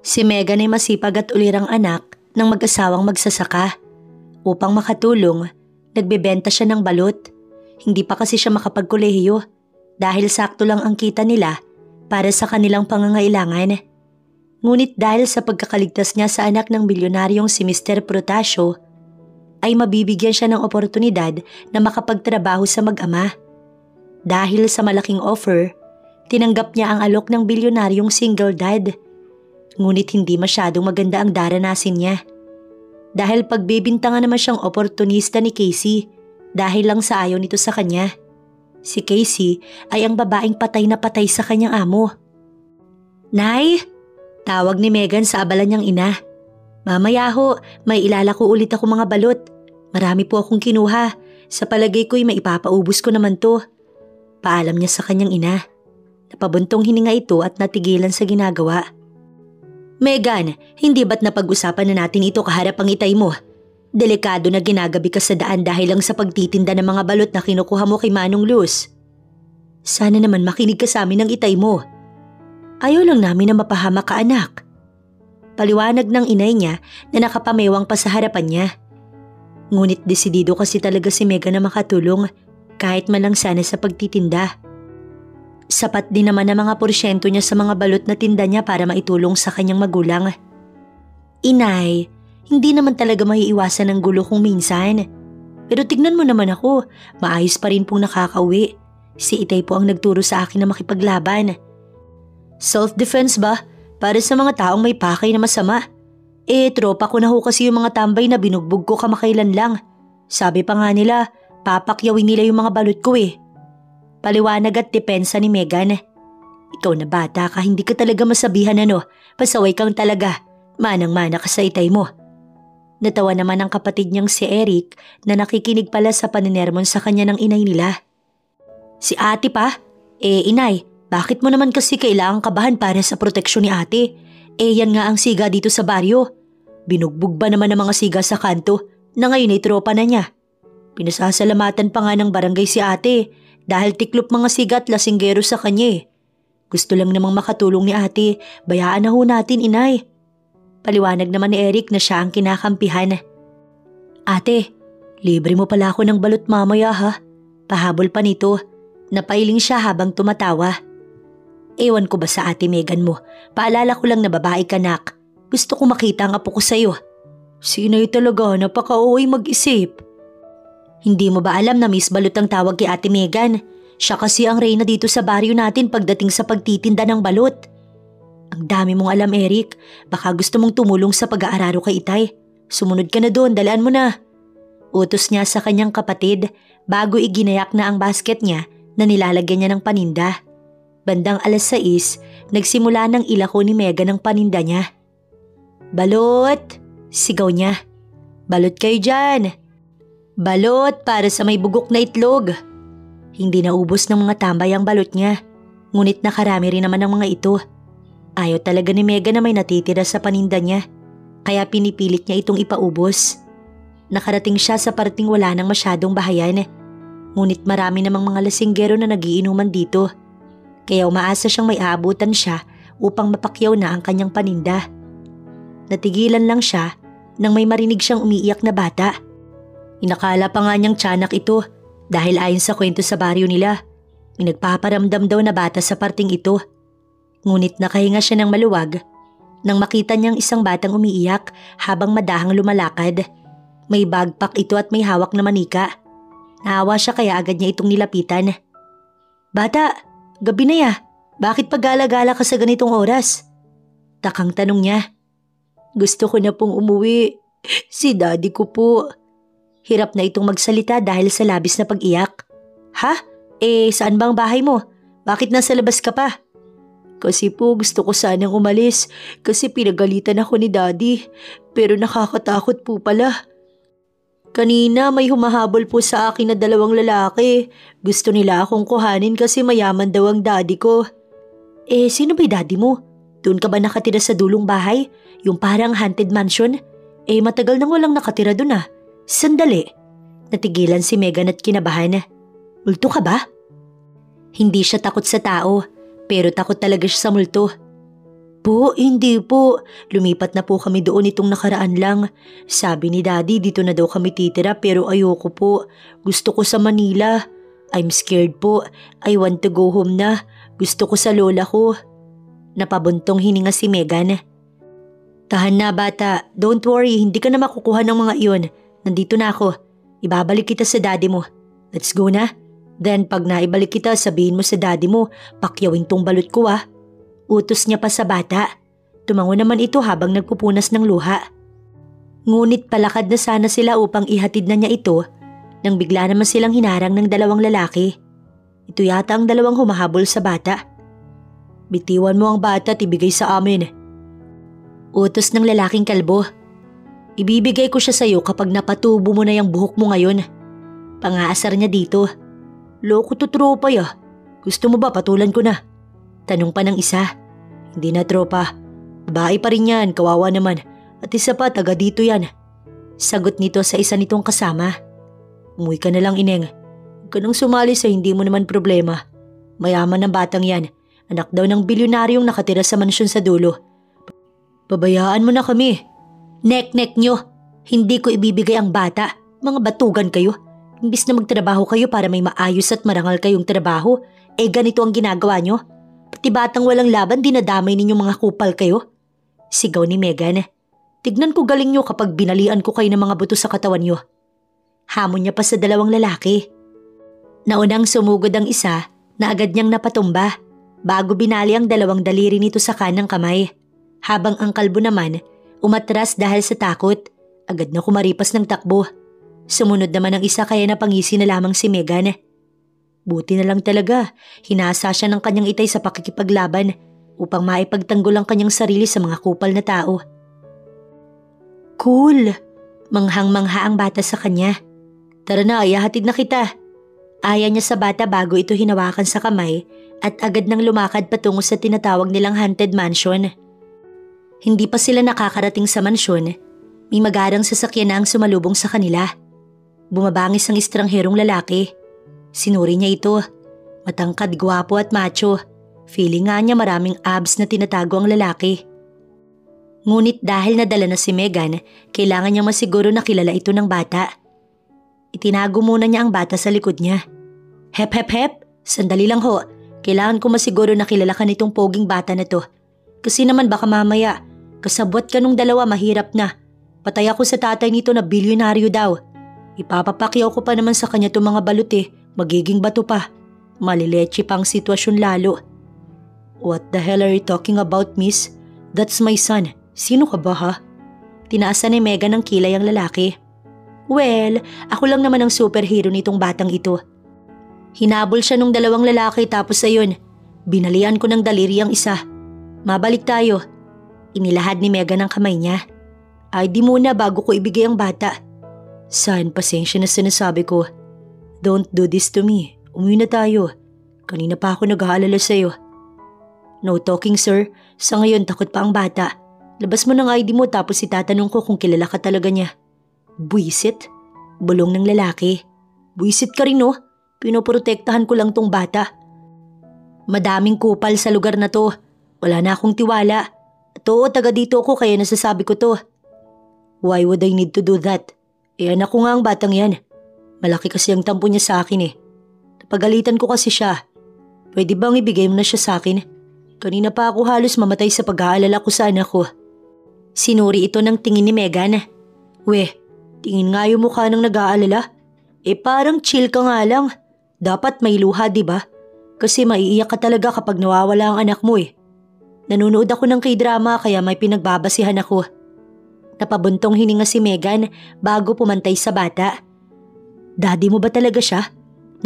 Si Megan ay masipag at ulirang anak ng mag-asawang magsasaka. Upang makatulong, nagbebenta siya ng balot. Hindi pa kasi siya makapagkolehiyo dahil sakto lang ang kita nila para sa kanilang pangangailangan. Ngunit dahil sa pagkakaligtas niya sa anak ng bilyonaryong si Mr. Protasio, ay mabibigyan siya ng oportunidad na makapagtrabaho sa mag-ama. Dahil sa malaking offer, tinanggap niya ang alok ng bilyonaryong single dad. Ngunit hindi masyadong maganda ang daranasin niya. Dahil pagbibintangan naman siyang oportunista ni Casey dahil lang sa ayaw nito sa kanya. Si Casey ay ang babaeng patay na patay sa kanyang amo. "Nay!" Tawag ni Megan sa abala niyang ina. "Mamaya ho, may ilalako ulit ako mga balot. Marami po akong kinuha. Sa palagay ko'y maipapaubos ko naman to." Paalam niya sa kanyang ina. Napabuntong hininga ito at natigilan sa ginagawa. "Megan, hindi ba't napag-usapan na natin ito kaharap ang itay mo? Delikado na ginagabi ka sa daan dahil lang sa pagtitinda ng mga balot na kinukuha mo kay Manong Luz. Sana naman makinig ka sa amin ng itay mo. Ayaw lang namin na mapahamak ka, anak." Paliwanag ng inay niya na nakapamewang pa sa harapan niya. Ngunit desidido kasi talaga si Megan na makatulong kahit man lang sana sa pagtitinda. Sapat din naman ang mga porsyento niya sa mga balot na tinda niya para maitulong sa kanyang magulang. "Inay, hindi naman talaga maiiwasan ng gulo kung minsan. Pero tignan mo naman ako, maayos pa rin pong nakakauwi. Si itay po ang nagturo sa akin na makipaglaban." "Self-defense ba? Para sa mga taong may pakay na masama. Tropa ko na ho kasi yung mga tambay na binugbog ko kamakailan lang. Sabi pa nga nila, papakyawin nila yung mga balot ko eh." Paliwanag at depensa ni Megan. "Ikaw na bata ka, hindi ka talaga masabihan ano. Pasaway kang talaga. Manang-mana ka sa itay mo." Natawa naman ang kapatid niyang si Eric na nakikinig pala sa paninermon sa kanya ng inay nila. "Si ate pa? Inay, bakit mo naman kasi kailangang kabahan para sa proteksyon ni ate? Yan nga ang siga dito sa baryo. Binugbog ba naman ng mga siga sa kanto na ngayon ay tropa na niya? Pinasasalamatan pa nga ng barangay si ate dahil tiklop mga siga at lasinggero sa kanya eh. Gusto lang namang makatulong ni ate, bayaan na ho natin, inay." Paliwanag naman ni Eric na siya ang kinakampihan. "Ate, libre mo pala ako ng balot mamaya ha." Pahabol pa nito. Napailing siya habang tumatawa. "Ewan ko ba sa ate Megan mo, paalala ko lang na babae ka, nak. Gusto ko makita ang apo ko sa'yo." "Si inay talaga, napaka-uwi mag-isip." "Hindi mo ba alam na Miss Balot ang tawag kay ate Megan? Siya kasi ang reyna dito sa baryo natin pagdating sa pagtitinda ng balot." "Ang dami mong alam, Eric. Baka gusto mong tumulong sa pag-aararo kay itay. Sumunod ka na doon, dalaan mo na." Utos niya sa kanyang kapatid bago iginayak na ang basket niya na nilalagyan niya ng paninda. Bandang 6:00, nagsimula ng ilako ni Megan ang paninda niya. "Balot!" sigaw niya. "Balot kayo dyan! Balot para sa may bugok na itlog." Hindi naubos ng mga tambay ang balot niya, ngunit nakarami rin naman ng mga ito. Ayaw talaga ni Megan na may natitira sa paninda niya, kaya pinipilit niya itong ipaubos. Nakarating siya sa parting wala nang masyadong bahayan, ngunit marami namang mga lasinggero na nagiinuman dito, kaya umaasa siyang may aabutan siya upang mapakyaw na ang kanyang paninda. Natigilan lang siya nang may marinig siyang umiiyak na bata. Inakala pa nga niyang tiyanak ito dahil ayon sa kwento sa baryo nila, may nagpaparamdam daw na bata sa parting ito. Ngunit nakahinga siya ng maluwag nang makita niyang isang batang umiiyak habang madahang lumalakad. May backpack ito at may hawak na manika. Naawa siya kaya agad niya itong nilapitan. "Bata, gabi na ya. Bakit pagala-gala ka sa ganitong oras?" Takang tanong niya. "Gusto ko na pong umuwi. Si daddy ko po." Hirap na itong magsalita dahil sa labis na pag-iyak. "Ha? Saan ba ang bahay mo? Bakit nasa labas ka pa?" "Kasi po gusto ko sanang umalis kasi pinagalitan ako ni daddy, pero nakakatakot po pala. Kanina may humahabol po sa akin na 2 lalaki. Gusto nila akong kuhanin kasi mayaman daw ang daddy ko." Sino ba daddy mo? Doon ka ba nakatira sa dulong bahay? Yung parang haunted mansion? Matagal nang walang nakatira doon ah. Sandali." Natigilan si Megan at kinabahan. "Multo ka ba?" Hindi siya takot sa tao, pero takot talaga siya sa multo. Hindi po. Lumipat na po kami doon itong nakaraan lang. Sabi ni Daddy dito na daw kami titira pero ayoko po. Gusto ko sa Manila. I'm scared po. I want to go home na. Gusto ko sa lola ko. Napabuntong hininga si Megan. Tahan na bata. Don't worry, hindi ka na makukuha ng mga iyon. Nandito na ako. Ibabalik kita sa daddy mo. Let's go na. Then pag naibalik kita, sabihin mo sa daddy mo, pakyawin tong balot ko ah. Utos niya pa sa bata. Tumango naman ito habang nagpupunas ng luha. Ngunit palakad na sana sila upang ihatid na niya ito nang bigla naman silang hinarang ng dalawang lalaki. Ito yata ang dalawang humahabol sa bata. Bitiwan mo ang bata at ibigay sa amin. Utos ng lalaking kalbo. Ibibigay ko siya sa iyo kapag napatubo mo na yung buhok mo ngayon. Pangaasar niya dito. Loko to tropa ya. Gusto mo ba patulan ko na? Tanong pa ng isa. Hindi na tropa. Babae pa rin yan, kawawa naman. At isa pa, taga dito yan. Sagot nito sa isa nitong kasama. Umuwi ka na lang, Ineng. Huwag ka nang sumali sa hindi mo naman problema. Mayaman ng batang yan. Anak daw ng bilyonaryong nakatira sa mansyon sa dulo. Pabayaan mo na kami. Nek-nek nyo. Hindi ko ibibigay ang bata. Mga batugan kayo. Imbis na magtrabaho kayo para may maayos at marangal kayong trabaho, ganito ang ginagawa nyo. Pati batang walang laban, dinadamay ninyong mga kupal kayo. Sigaw ni Megan. Tignan ko galing nyo kapag binalian ko kayo ng mga buto sa katawan nyo. Hamon niya pa sa dalawang lalaki. Naunang sumugod ang isa na agad niyang napatumba bago binali ang dalawang daliri nito sa kanang kamay. Habang ang kalbo naman umatras dahil sa takot, agad na kumaripas ng takbo. Sumunod naman ang isa kaya napangisi na lamang si Megan. Buti na lang talaga, hinasa siya ng kanyang itay sa pakikipaglaban upang maipagtanggol ang kanyang sarili sa mga kupal na tao. Cool! Manghang-mangha ang bata sa kanya. Tara na, ihahatid na kita. Aya niya sa bata bago ito hinawakan sa kamay at agad nang lumakad patungo sa tinatawag nilang haunted mansion. Hindi pa sila nakakarating sa mansyon, may magarang sasakyan na ang sumalubong sa kanila. Bumabangis ang estrangherong lalaki. Sinuri niya ito. Matangkad, gwapo at macho. Feeling nga niya maraming abs na tinatago ang lalaki. Ngunit dahil nadala na si Megan, kailangan niya masiguro na kilala ito ng bata. Itinago muna niya ang bata sa likod niya. Hep hep hep, sandali lang ho. Kailangan ko masiguro na kilala ka nitong poging bata na to. Kasi naman baka mamaya, kasabwat ka nung dalawa mahirap na. Patay ako sa tatay nito na bilyonaryo daw. Ipapapakyaw ko pa naman sa kanya itong mga balot magiging bato pa. Malileche pa ang sitwasyon lalo. What the hell are you talking about, miss? That's my son. Sino ka ba ha? Tinaasan ni Megan ng kilay ang lalaki. Well, ako lang naman ang superhero nitong batang ito. Hinabol siya nung dalawang lalaki tapos ayun, binalian ko ng daliri ang isa. Mabalik tayo. Inilahad ni Megan ang kamay niya. Ay di muna bago ko ibigay ang bata. Son, pasensya na sinasabi ko. Don't do this to me. Umuwi na tayo. Kanina pa ako nag-aalala sa'yo. No talking sir. Sa ngayon takot pa ang bata. Labas mo ng ID mo tapos itatanong ko kung kilala ka talaga niya. Buisit? Bulong ng lalaki. Buisit ka rin no? Pinoprotektahan ko lang tong bata. Madaming kupal sa lugar na to. Wala na akong tiwala. At oo, taga dito ako kaya nasasabi ko to. Why would I need to do that? Anak ko nga ang batang yan. Malaki kasi ang tampo niya sa akin Napagalitan ko kasi siya. Pwede bang ibigay mo na siya sa akin? Kanina pa ako halos mamatay sa pag-aalala ko sa anak ko. Sinuri ito ng tingin ni Megan. Weh, tingin nga yung mukha ng nag-aalala. Parang chill ka nga lang. Dapat may luha, diba? Kasi maiiyak ka talaga kapag nawawala ang anak mo Nanonood ako ng K-drama kaya may pinagbabasihan ako. Napabuntong hininga si Megan bago pumantay sa bata. Daddy mo ba talaga siya?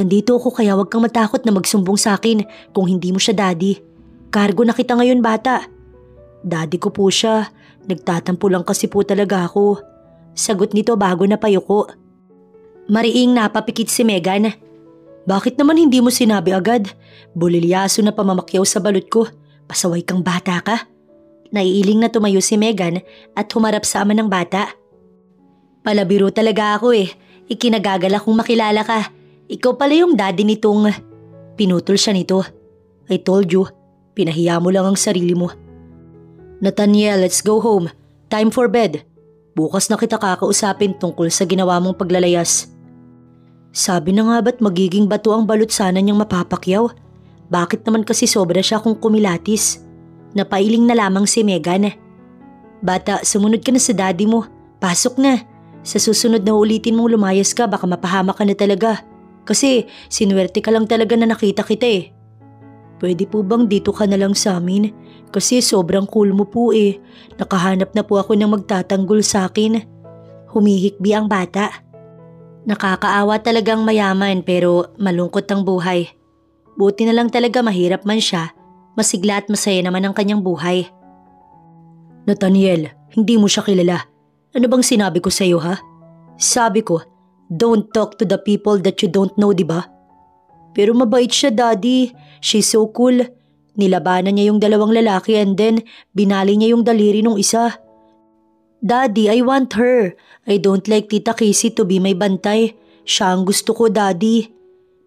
Nandito ako kaya wag kang matakot na magsumbong sa akin kung hindi mo siya daddy. Kargo na kita ngayon bata. Daddy ko po siya. Nagtatampo lang kasi po talaga ako. Sagot nito bago napayuko. Mariing napapikit si Megan. Bakit naman hindi mo sinabi agad? Bulilyaso na pamamakyaw sa balot ko. Pasaway kang bata ka. Naiiling na tumayo si Megan at humarap sa ama ng bata. Palabiro talaga ako Ikinagagala kong makilala ka. Ikaw pala yung daddy nitong... Pinutol siya nito. I told you, pinahiya mo lang ang sarili mo. Nathaniel, let's go home. Time for bed. Bukas na kita kakausapin tungkol sa ginawa mong paglalayas. Sabi na nga ba't magiging bato ang balot sana niyang mapapakyaw? Bakit naman kasi sobra siya kung kumilatis? Napailing na lamang si Megan. Bata, sumunod ka na sa daddy mo. Pasok na. Sa susunod na ulitin mong lumayas ka, baka mapahamak ka na talaga. Kasi sinuwerte ka lang talaga na nakita kita eh. Pwede po bang dito ka na lang sa amin? Kasi sobrang cool mo po eh. Nakahanap na po ako ng magtatanggol sa akin. Humihikbi ang bata. Nakakaawa talagang mayaman pero malungkot ang buhay. Buti na lang talaga mahirap man siya. Masigla at masaya naman ang kanyang buhay. Nathaniel, hindi mo siya kilala. Ano bang sinabi ko sa iyo ha? Sabi ko, don't talk to the people that you don't know, diba? Pero mabait siya, daddy. She's so cool. Nilabanan niya yung dalawang lalaki and then binali niya yung daliri nung isa. Daddy, I want her. I don't like Tita Casey to be my bantay. Siya ang gusto ko, daddy.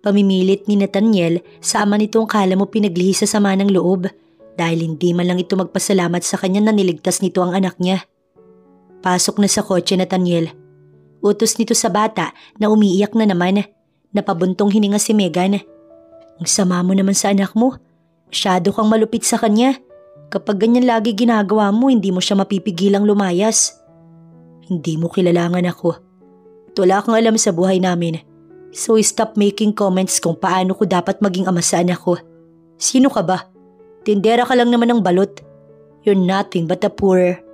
Pamimilit ni Nathaniel sa ama nitong kala mo pinaglihi sa sama ng loob dahil hindi man lang ito magpasalamat sa kanya na niligtas nito ang anak niya. Pasok na sa kotse, Nathaniel. Utos nito sa bata na umiiyak na naman. Napabuntong hininga si Megan. Ang sama mo naman sa anak mo. Masyado kang malupit sa kanya. Kapag ganyan lagi ginagawa mo, hindi mo siya mapipigilang lumayas. Hindi mo kilala ang anak ko. At wala kang alam sa buhay namin. So stop making comments kung paano ko dapat maging ama sa anak ko. Sino ka ba? Tindera ka lang naman ng balot. You're nothing but a poor...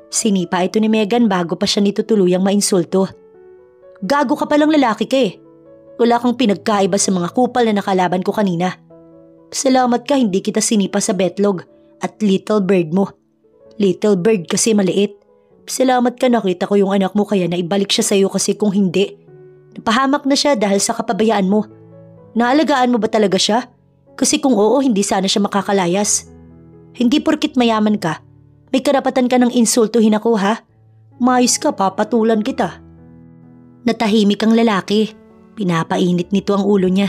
Sinipa ito ni Megan bago pa siya nito tuluyang mainsulto. Gago ka palang lalaki ka eh. Wala kang pinagkaiba sa mga kupal na nakalaban ko kanina. Salamat ka hindi kita sinipa sa betlog at little bird mo. Little bird kasi maliit. Salamat ka nakita ko yung anak mo kaya naibalik siya sa'yo kasi kung hindi, napahamak na siya dahil sa kapabayaan mo. Naalagaan mo ba talaga siya? Kasi kung oo, hindi sana siya makakalayas. Hindi porkit mayaman ka, may karapatan ka ng insultuhin ako ha? Mayos ka, papatulan kita. Natahimik ang lalaki. Pinapainit nito ang ulo niya.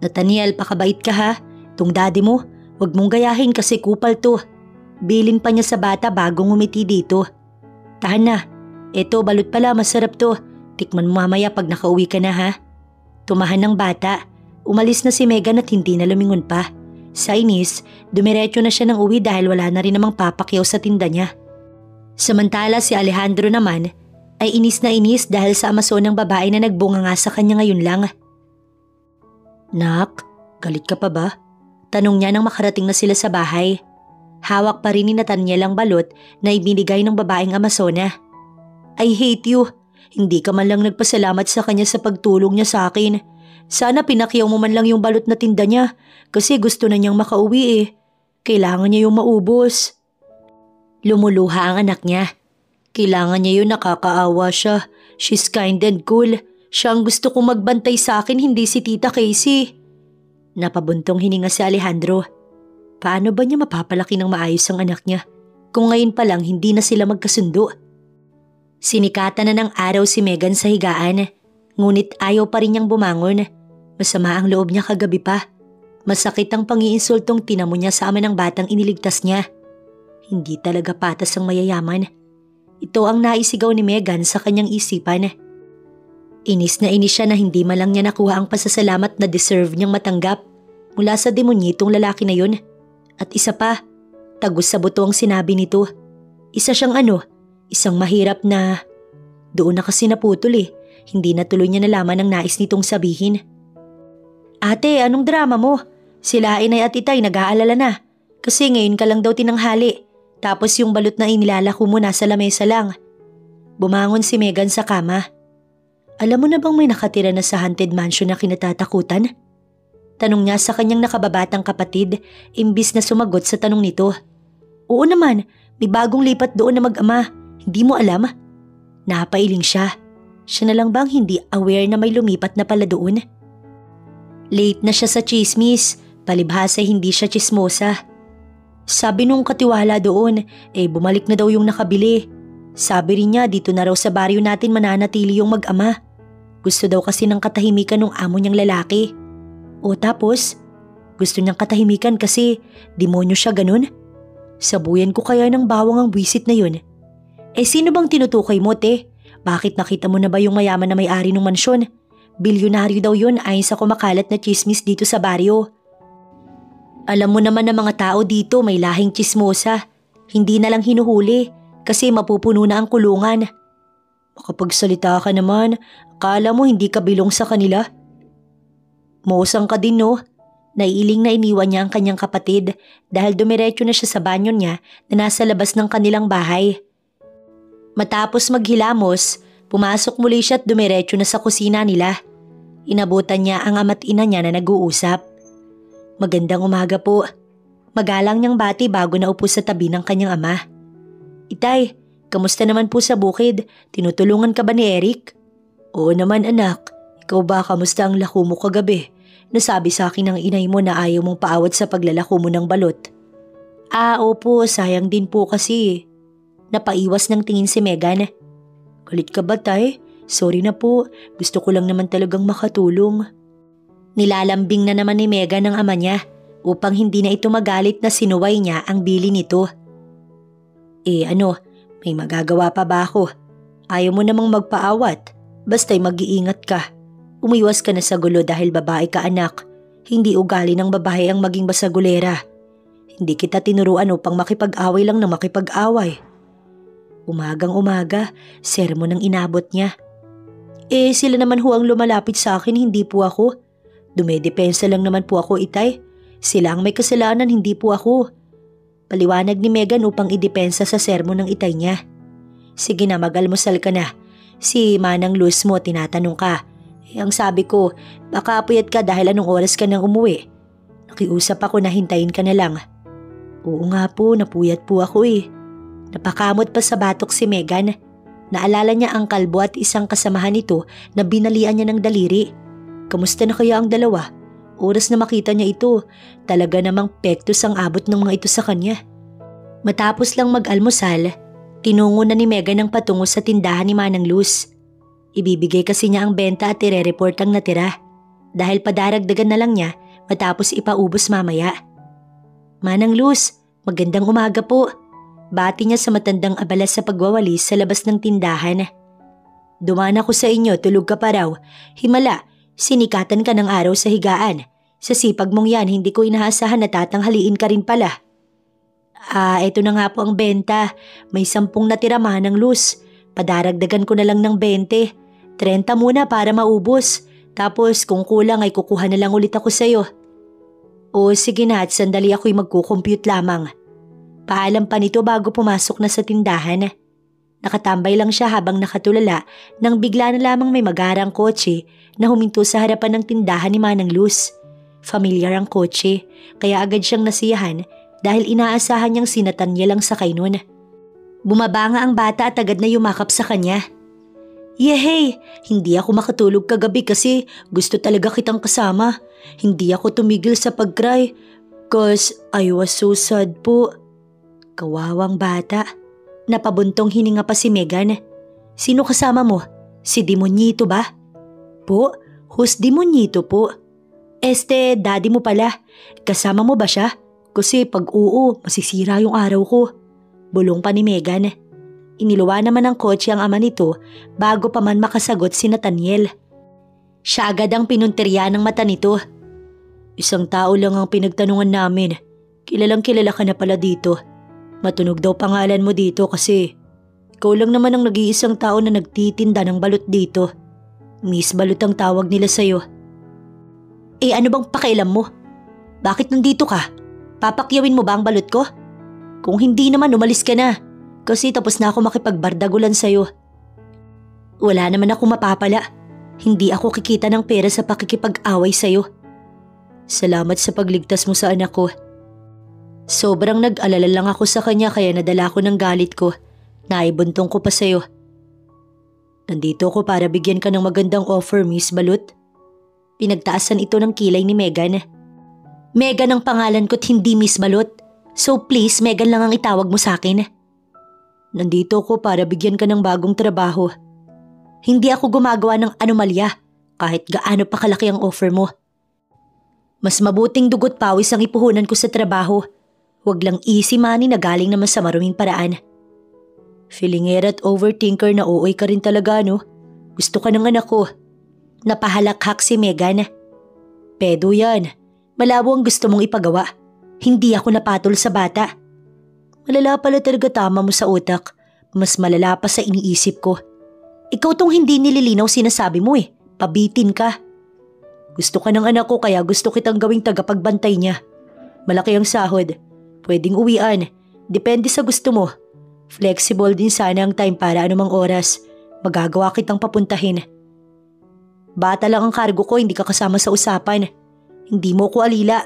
Nathaniel, pakabait ka ha? Tung daddy mo, wag mong gayahin kasi kupal to. Bilin pa niya sa bata bagong umiti dito. Tahan na. Eto, balot pala, masarap to. Tikman mo mamaya pag nakauwi ka na ha? Tumahan ng bata. Umalis na si Megan at hindi na lumingon pa. Sa inis, dumiretso na siya ng uwi dahil wala na rin namang papakyaw sa tinda niya. Samantala si Alejandro naman ay inis na inis dahil sa amaso ng babae na nagbunga nga sa kanya ngayon lang. Nak, galit ka pa ba? Tanong niya nang makarating na sila sa bahay. Hawak pa rin ni Nathaniel ang balot na ibinigay ng babaeng Amazona. I hate you. Hindi ka man lang nagpasalamat sa kanya sa pagtulong niya sa akin. Sana pinakyaw mo man lang yung balot na tinda niya kasi gusto na niyang makauwi eh. Kailangan niya yung maubos. Lumuluha ang anak niya. Kailangan niya yun, nakakaawa siya. She's kind and cool. Siya ang gusto kong magbantay sa akin, hindi si Tita Casey. Napabuntong hininga si Alejandro. Paano ba niya mapapalaki ng maayos ang anak niya kung ngayon pa lang hindi na sila magkasundo? Sinikatan na ng araw si Megan sa higaan. Ngunit ayaw pa rin niyang bumangon. Masama ang loob niya kagabi pa. Masakit ang pangiinsultong tinamo niya sa ama ng batang iniligtas niya. Hindi talaga patas ang mayayaman. Ito ang naisigaw ni Megan sa kanyang isipan. Inis na inis siya na hindi man lang niya nakuha ang pasasalamat na deserve niyang matanggap mula sa demonyitong lalaki na yun. At isa pa, tagos sa buto ang sinabi nito. Isa siyang isang mahirap na... Doon na kasi naputol eh. Hindi na tuloy niya nalaman ang nais nitong sabihin. Ate, anong drama mo? Sila inay at itay nag-aalala na. Kasi ngayon ka lang daw tinanghali. Tapos yung balot na inilalako mo nasa lamesa lang. Bumangon si Megan sa kama. Alam mo na bang may nakatira na sa haunted mansion na kinatatakutan? Tanong niya sa kanyang nakababatang kapatid imbis na sumagot sa tanong nito. Oo naman, may bagong lipat doon na mag-ama. Hindi mo alam? Napailing siya. Siya na lang bang hindi aware na may lumipat na pala doon? Late na siya sa chismis, palibhasa hindi siya chismosa. Sabi nung katiwala doon, bumalik na daw yung nakabili. Sabi rin niya dito na raw sa baryo natin mananatili yung mag-ama. Gusto daw kasi ng katahimikan ng amo niyang lalaki. O tapos, gusto niyang katahimikan kasi demonyo siya ganun? Sabuyan ko kaya ng bawang ang wisit na yun. Sino bang tinutukoy mo, te? Bakit nakita mo na ba yung mayaman na may-ari ng mansyon? Bilyonaryo daw yun ayon sa kumakalat na chismis dito sa baryo. Alam mo naman ng mga tao dito may lahing chismosa. Hindi na lang hinuhuli kasi mapupuno na ang kulungan. Makapagsalita ka naman, akala mo hindi ka bilong sa kanila? Mosang ka din, no? Naiiling na iniwan niya ang kanyang kapatid dahil dumiretso na siya sa banyo niya na nasa labas ng kanilang bahay. Matapos maghilamos, pumasok muli siya at dumiretso na sa kusina nila. Inabutan niya ang ama't ina niya na nag-uusap. Magandang umaga po. Magalang niyang bati bago naupo sa tabi ng kanyang ama. Itay, kamusta naman po sa bukid? Tinutulungan ka ba ni Eric? Oo naman anak. Ikaw ba kamusta ang lako mo kagabi? Nasabi sa akin ng inay mo na ayaw mong paawat sa paglalako mo ng balot. Opo, sayang din po kasi. Napaiwas ng tingin si Megan. Galit ka ba, tay? Sorry na po, gusto ko lang naman talagang makatulong. Nilalambing na naman ni Megan ang ama niya upang hindi na ito magalit na sinuway niya ang bili nito. May magagawa pa ba ako? Ayaw mo namang magpaawat, basta'y mag-iingat ka. Umiwas ka na sa gulo dahil babae ka anak. Hindi ugali ng babae ang maging basagulera. Hindi kita tinuruan upang makipag-away lang na makipag-away. Umagang-umaga, sermon ang inabot niya. Sila naman ho ang lumalapit sa akin, hindi po ako. Dumedepensa lang naman po ako, itay. Sila ang may kasalanan, hindi po ako. Paliwanag ni Megan upang idepensa sa sermon ng itay niya. Sige na, mag-almusal ka na. Si Manang Luz mo, tinatanong ka. Ang sabi ko, baka puyat ka dahil anong oras ka nang umuwi. Nakiusap ako na hintayin ka na lang. Oo nga po, napuyat po ako Napakamot pa sa batok si Megan. Naalala niya ang kalbo at isang kasamahan nito na binalian niya ng daliri. Kamusta na kaya ang dalawa? Oras na makita niya ito, talaga namang pektos ang abot ng mga ito sa kanya. Matapos lang mag-almusal, tinungo na ni Megan ang patungo sa tindahan ni Manang Luz. Ibibigay kasi niya ang benta at ire-report ang natira dahil padaragdagan na lang niya matapos ipaubos mamaya. Manang Luz, magandang umaga po. Bati niya sa matandang abala sa pagwawalis sa labas ng tindahan. Dumaan ako sa inyo, tulog ka pa raw. Himala, sinikatan ka ng araw sa higaan. Sa sipag mong yan, hindi ko inaasahan na tatanghaliin ka rin pala. Eto na nga po ang benta. May 10 natira, Manang Luz. Padaragdagan ko na lang ng 20. 30 muna para maubos. Tapos kung kulang ay kukuha na lang ulit ako sa'yo. O sige na at sandali ako'y magkukompute lamang. Paalam pa nito bago pumasok na sa tindahan. Nakatambay lang siya habang nakatulala nang bigla na lamang may magarang kotse na huminto sa harapan ng tindahan ni Manang Luz. Familiar ang kotse kaya agad siyang nasiyahan dahil inaasahan niyang sinatan niya lang sakay nun. Bumaba nga ang bata at agad na yumakap sa kanya. Yehey! Hindi ako makatulog kagabi kasi gusto talaga kitang kasama. Hindi ako tumigil sa pag-cry cause I was so sad po. Kawawang bata. Napabuntong hininga pa si Megan. Sino kasama mo? Si Demonyito ba? Po? Who's Demonyito po? Daddy mo pala. Kasama mo ba siya? Kasi pag oo, masisira yung araw ko. Bulong pa ni Megan. Iniluwa naman ng kotse ang ama nito bago pa man makasagot si Nathaniel. Siya agad ang pinunteriya ng mata nito. Isang tao lang ang pinagtanungan namin. Kilalang kilala ka na pala dito. Matunog daw pangalan mo dito kasi ikaw lang naman ang nag-iisang tao na nagtitinda ng balot dito. Miss Balot ang tawag nila sa'yo. Ano bang pakialam mo? Bakit nandito ka? Papakyawin mo ba ang balot ko? Kung hindi naman umalis ka na. Kasi tapos na ako makipagbardagulan sa'yo. Wala naman ako mapapala. Hindi ako kikita ng pera sa pakikipag-away sa'yo. Salamat sa pagligtas mo sa anak ko. Sobrang nag-alala lang ako sa kanya kaya nadala ko ng galit ko. Naibuntong ko pa sa'yo. Nandito ako para bigyan ka ng magandang offer, Miss Balot. Pinagtaasan ito ng kilay ni Megan. Megan ang pangalan ko't hindi Miss Balot. So please, Megan lang ang itawag mo sa akin. Nandito ako para bigyan ka ng bagong trabaho. Hindi ako gumagawa ng anomalya kahit gaano pa kalaki ang offer mo. Mas mabuting dugot pawis ang ipuhunan ko sa trabaho. Huwag lang easy money na galing naman sa maruming paraan. Feelingera at overthinker na OA ka rin talaga, no? Gusto ka ng anak ko. Napahalakhak si Megan. Pedo yan. Malabo ang gusto mong ipagawa. Hindi ako napatol sa bata. Malala pala talaga tama mo sa utak. Mas malala pa sa iniisip ko. Ikaw tong hindi nililinaw sinasabi mo eh. Pabitin ka. Gusto ka ng anak ko kaya gusto kitang gawing tagapagbantay niya. Malaki ang sahod. Pwedeng uwian. Depende sa gusto mo. Flexible din sana ang time para anumang oras. Magagawa kitang papuntahin. Bata lang ang kargo ko, hindi ka kasama sa usapan. Hindi mo ko alila.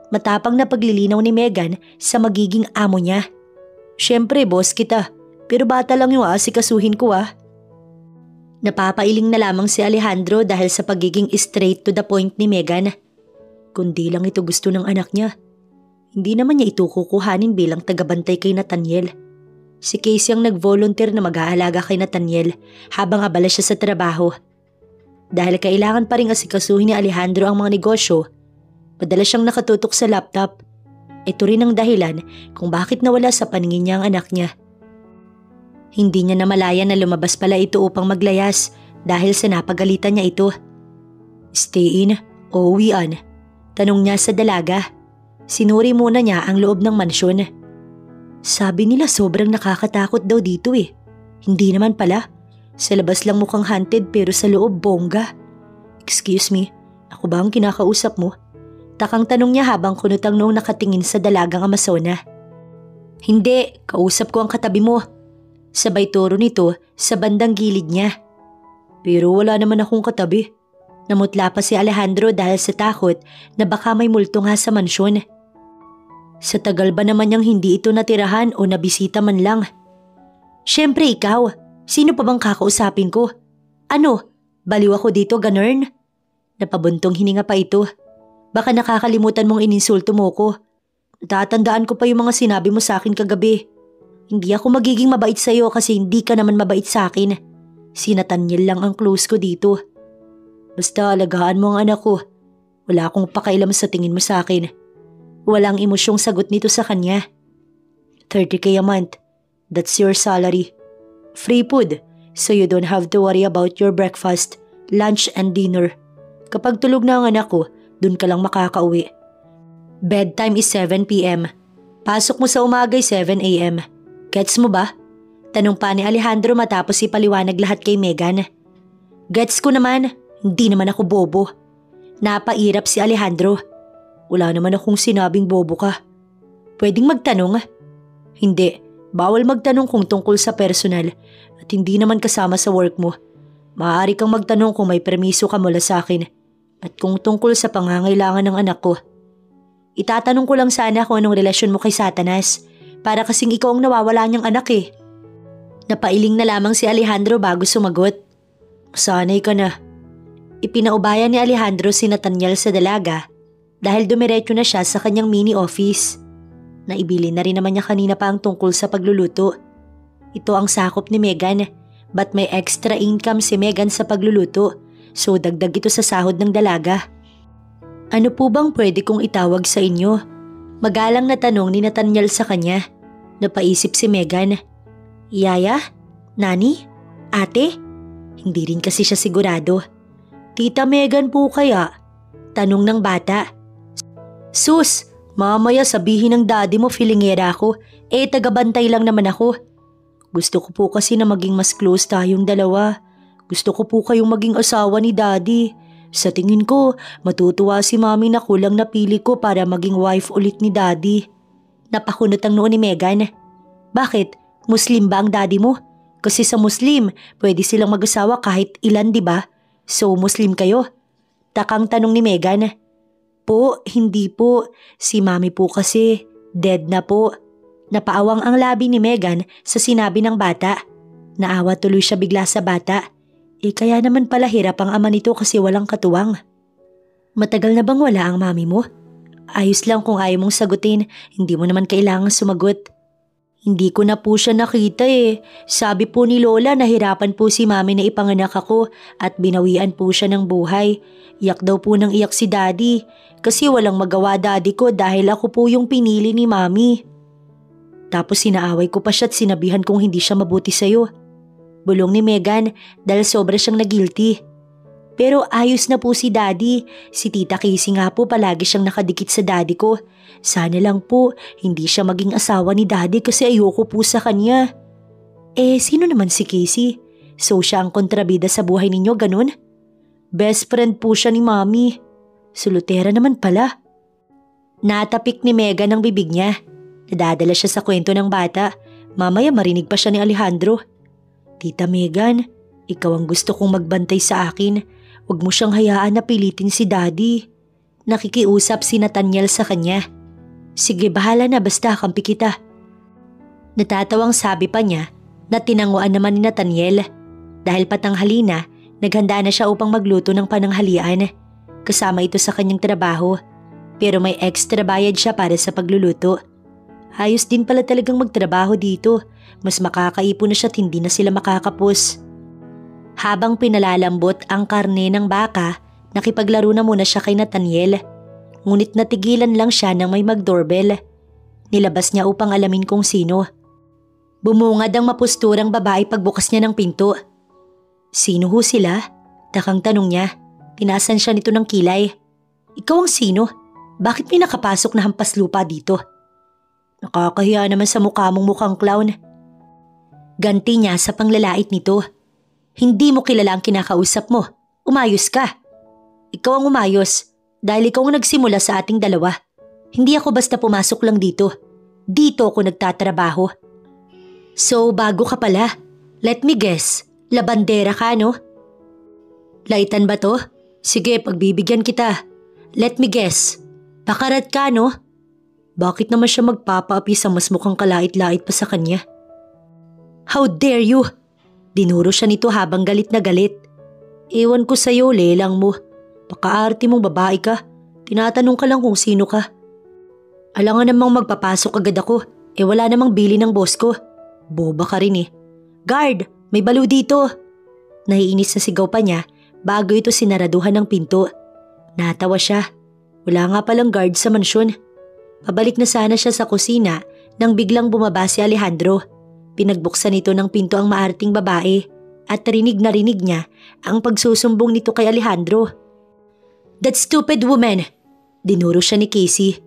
Matapang na paglilinaw ni Megan sa magiging amo niya. Siyempre, boss kita. Pero bata lang yung aasikasuhin ko Napapailing na lamang si Alejandro dahil sa pagiging straight to the point ni Megan. Kundi lang ito gusto ng anak niya. Hindi naman niya ito kukuhanin bilang tagabantay kay Nathaniel. Si Casey ang nag-volunteer na mag-aalaga kay Nathaniel habang abala siya sa trabaho. Dahil kailangan pa rin asikasuhin ni Alejandro ang mga negosyo, madalas siyang nakatutok sa laptop. Ito rin ang dahilan kung bakit nawala sa paningin niya ang anak niya. Hindi niya namalayan na lumabas pala ito upang maglayas dahil sa napagalitan niya ito. Stay in o uwian? Tanong niya sa dalaga. Sinuri muna niya ang loob ng mansyon. Sabi nila sobrang nakakatakot daw dito eh. Hindi naman pala. Sa labas lang mukhang haunted pero sa loob bongga. Excuse me, ako ba ang kinakausap mo? Takang tanong niya habang kunutang noong nakatingin sa dalagang Amazona. Hindi, kausap ko ang katabi mo. Sabay turo nito sa bandang gilid niya. Pero wala naman akong katabi. Namutla pa si Alejandro dahil sa takot na baka may multo nga sa mansyon. Sa tagal ba naman niyang hindi ito natirahan o nabisita man lang? Siyempre ikaw, sino pa bang kakausapin ko? Ano, baliw ako dito ganern? Napabuntong hininga pa ito. Baka nakakalimutan mong ininsulto mo ko. Natatandaan ko pa yung mga sinabi mo sa akin kagabi. Hindi ako magiging mabait sa'yo kasi hindi ka naman mabait sa akin. Si Nathaniel lang ang close ko dito. Basta alagaan mo ang anak ko. Wala akong pakailam sa tingin mo sa akin. Walang emosyong sagot nito sa kanya. 30K a month. That's your salary. Free food, so you don't have to worry about your breakfast, lunch and dinner. Kapag tulog na ang anak ko, dun ka lang makakauwi. Bedtime is 7 p.m. Pasok mo sa umagay 7 a.m. Gets mo ba? Tanong pa ni Alejandro matapos ipaliwanag lahat kay Megan. Gets ko naman, hindi naman ako bobo. Napairap si Alejandro. Wala naman akong sinabing bobo ka. Pwedeng magtanong? Hindi, bawal magtanong kung tungkol sa personal at hindi naman kasama sa work mo. Maaari kang magtanong kung may permiso ka mula sa akin at kung tungkol sa pangangailangan ng anak ko. Itatanong ko lang sana kung anong relasyon mo kay Satanas para kasing ikaw ang nawawala niyang anak eh. Napailing na lamang si Alejandro bago sumagot. Sanay ka na. Ipinaubaya ni Alejandro si Nathaniel sa dalaga dahil dumiretso na siya sa kanyang mini office. Naibili na rin naman niya kanina pa ang tungkol sa pagluluto. Ito ang sakop ni Megan, but may extra income si Megan sa pagluluto, so dagdag ito sa sahod ng dalaga. Ano po bang pwede kong itawag sa inyo? Magalang na tanong ni Nathaniel sa kanya. Napaisip si Megan. Yaya? Nani? Ate? Hindi rin kasi siya sigurado. Tita Megan po kaya? Tanong ng bata. Sus, mamaya sabihin ng daddy mo feelingera ako, tagabantay lang naman ako. Gusto ko po kasi na maging mas close tayong dalawa. Gusto ko po kayong maging asawa ni daddy. Sa tingin ko, matutuwa si mami na kulang napili ko para maging wife ulit ni daddy. Napakunot ang noo ni Megan. Bakit? Muslim ba ang daddy mo? Kasi sa Muslim, pwede silang mag-asawa kahit ilan, di ba? So, Muslim kayo? Takang tanong ni Megan. Po, hindi po. Si mami po kasi, dead na po. Napaawang ang labi ni Megan sa sinabi ng bata. Naawa tuloy siya bigla sa bata. Kaya naman pala hirap ang ama nito kasi walang katuwang. Matagal na bang wala ang mami mo? Ayos lang kung ayaw mong sagutin, hindi mo naman kailangang sumagot. Hindi ko na po siya nakita Sabi po ni Lola nahirapan po si mami na ipanganak ako at binawian po siya ng buhay. Iyak daw po ng iyak si daddy. kasi walang magawa daddy ko dahil ako po yung pinili ni mami. Tapos sinaaway ko pa siya at sinabihan kong hindi siya mabuti sa'yo. Bulong ni Megan dahil sobra siyang na-guilty. Pero ayos na po si daddy. Si Tita Casey nga po palagi siyang nakadikit sa daddy ko. Sana lang po hindi siya maging asawa ni daddy kasi ayoko po sa kanya. Sino naman si Casey? So siya ang kontrabida sa buhay ninyo, ganun? Best friend po siya ni mami. Solutera naman pala. Natapik ni Megan ang bibig niya. Nadadala siya sa kwento ng bata. Mamaya marinig pa siya ni Alejandro. Tita Megan, ikaw ang gusto kong magbantay sa akin. Huwag mo siyang hayaan na pilitin si daddy. Nakikiusap si Nathaniel sa kanya. Sige, bahala na, basta kampi kita. Natatawang sabi pa niya na tinanguan naman ni Nathaniel. Dahil patanghali na, naghanda na siya upang magluto ng pananghalian. Kasama ito sa kanyang trabaho. Pero may extra bayad siya para sa pagluluto. Ayos din pala talagang magtrabaho dito. Mas makakaipon na siya at hindi na sila makakapos. Habang pinalalambot ang karne ng baka, nakipaglaro na muna siya kay Nathaniel. Ngunit natigilan lang siya nang may mag-doorbell. Nilabas niya upang alamin kung sino. Bumungad ang mapusturang babae pagbukas niya ng pinto. Sino ho sila? Takang tanong niya. Tinasan siya nito ng kilay. Ikaw ang sino? Bakit may nakapasok na hampas lupa dito? Nakakahiya naman sa mukha mong mukhang clown. Ganti niya sa panglalait nito. Hindi mo kilala ang kinakausap mo. Umayos ka. Ikaw ang umayos dahil ikaw ang nagsimula sa ating dalawa. Hindi ako basta pumasok lang dito. Dito ako nagtatrabaho. So bago ka pala. Let me guess. Labandera ka, no? Laitan ba to? Sige, pagbibigyan kita. Let me guess. Pakarat ka, no? Bakit naman siya magpapaapi sa mas mukhang kalait-lait pa sa kanya? How dare you? Dinuro siya nito habang galit na galit. Ewan ko sa'yo, lelang mo. Pakaarte mong babae ka. Tinatanong ka lang kung sino ka. Alangan namang magpapasok agad ako. Wala namang bili ng boss ko. Boba ka rin eh. Guard, may balo dito. Naiinis na sigaw pa niya bago ito sinaraduhan ng pinto. Natawa siya. Wala nga palang guard sa mansyon. Pabalik na sana siya sa kusina nang biglang bumaba si Alejandro. Pinagbuksan nito ng pinto ang maarting babae at rinig na rinig niya ang pagsusumbong nito kay Alejandro. That stupid woman! Dinuro siya ni Casey.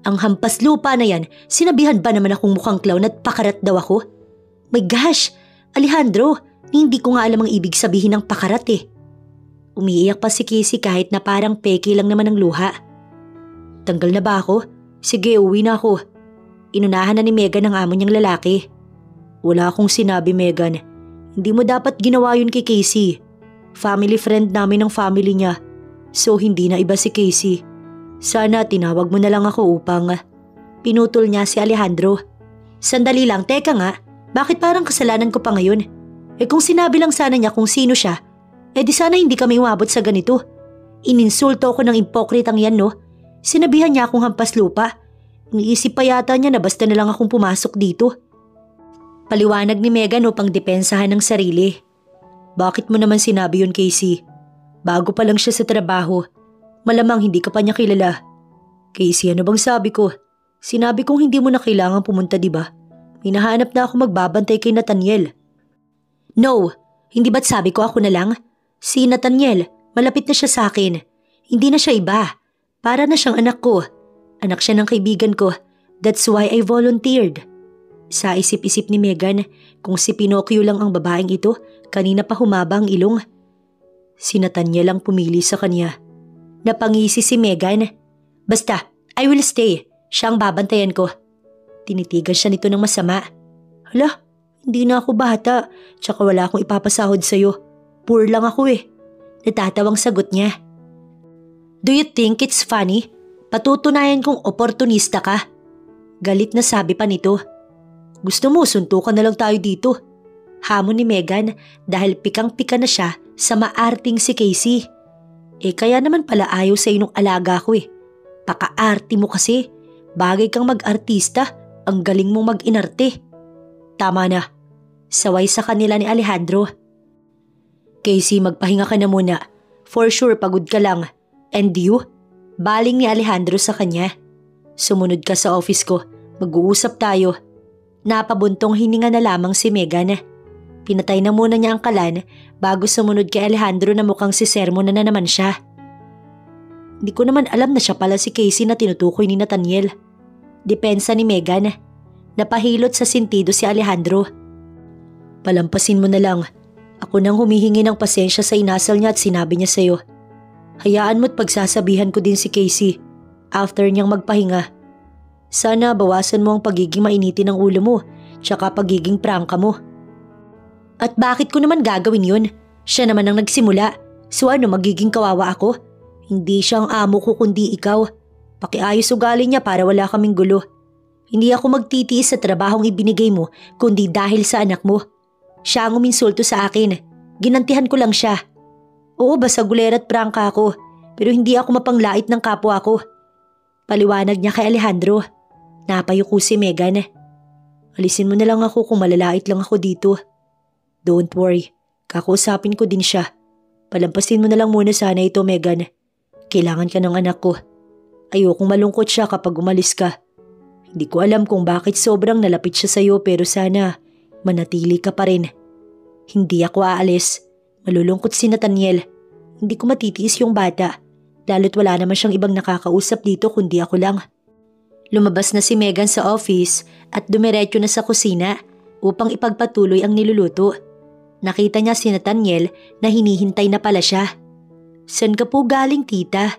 Ang hampas lupa na yan, sinabihan ba naman akong mukhang clown at pakarat daw ako? My gosh! Alejandro, hindi ko nga alam ang ibig sabihin ng pakarat eh. Umiiyak pa si Casey kahit na parang peke lang naman ang luha. Tanggal na ba ako? Sige, uwi na ako. Inunahan na ni Megan ang amo niyang lalaki. Wala akong sinabi, Megan. Hindi mo dapat ginawa yun kay Casey. Family friend namin ng family niya. So hindi na iba si Casey. Sana tinawag mo na lang ako upang… Pinutol niya si Alejandro. Sandali lang, teka nga. Bakit parang kasalanan ko pa ngayon? Kung sinabi lang sana niya kung sino siya, di sana hindi kami umabot sa ganito. Ininsulto ako ng impokritang yan, no? Sinabihan niya akong hampas lupa. Iniisip pa yata niya na basta na lang akong pumasok dito. Paliwanag ni Megan upang depensahan ng sarili. Bakit mo naman sinabi yun, Casey? Bago pa lang siya sa trabaho. Malamang hindi ka pa niya kilala. Casey, ano bang sabi ko? Sinabi kong hindi mo na kailangan pumunta, diba? Hinahanap na ako magbabantay kay Nathaniel. No, hindi ba't sabi ko ako na lang? Si Nathaniel, malapit na siya sa akin. Hindi na siya iba. Para na siyang anak ko. Anak siya ng kaibigan ko. That's why I volunteered. Sa isip-isip ni Megan, kung si Pinocchio lang ang babaeng ito, kanina pa humaba ang ilong. Si Nathaniel ang pumili sa kanya. Napangisi si Megan. Basta, I will stay. Siya ang babantayan ko. Tinitigan siya nito ng masama. Hala, hindi na ako bata. Tsaka wala akong ipapasahod sa'yo. Poor lang ako eh. Natatawang sagot niya. Do you think it's funny? Patutunayan kong oportunista ka. Galit na sabi pa nito. Gusto mo, suntukan na lang tayo dito. Hamon ni Megan dahil pikang-pika na siya sa maarting si Casey. Kaya naman pala ayaw sa inong alaga ko eh. Paka-arty mo kasi. Bagay kang mag-artista. Ang galing mong mag-inarte. Tama na. Saway sa kanila ni Alejandro. Casey, magpahinga ka na muna. For sure, pagod ka lang. And you? Baling ni Alejandro sa kanya. Sumunod ka sa office ko, mag-uusap tayo. Napabuntong hininga na lamang si Megan. Pinatay na muna niya ang kalan bago sumunod kay Alejandro na mukhang si sermon na naman siya. Hindi ko naman alam na siya pala si Casey na tinutukoy ni Nathaniel. Depensa ni Megan. Napahilot sa sentido si Alejandro. Palampasin mo na lang. Ako nang humihingi ng pasensya sa inasal niya at sinabi niya sa'yo. Hayaan mo't pagsasabihan ko din si Casey after niyang magpahinga. Sana bawasan mo ang pagiging mainitin ng ulo mo tsaka pagiging prangka mo. At bakit ko naman gagawin yun? Siya naman ang nagsimula. So ano, magiging kawawa ako? Hindi siya ang amo ko kundi ikaw. Pakiayos ugali niya para wala kaming gulo. Hindi ako magtitiis sa trabahong ibinigay mo kundi dahil sa anak mo. Siya ang uminsulto sa akin. Ginantihan ko lang siya. Oo, basagulera at prangka ako, pero hindi ako mapanglait ng kapwa ko. Paliwanag niya kay Alejandro. Napayuko si Megan. Alisin mo na lang ako kung malalait lang ako dito. Don't worry, kakausapin ko din siya. Palampasin mo na lang muna sana ito, Megan. Kailangan ka ng anak ko. Ayokong malungkot siya kapag umalis ka. Hindi ko alam kung bakit sobrang nalapit siya sa'yo pero sana manatili ka pa rin. Hindi ako aalis. Malulungkot si Nathaniel. Hindi ko matitiis yung bata. Lalo't wala naman siyang ibang nakakausap dito kundi ako lang. Lumabas na si Megan sa office at dumiretso na sa kusina upang ipagpatuloy ang niluluto. Nakita niya si Nathaniel na hinihintay na pala siya. San ka po galing, tita?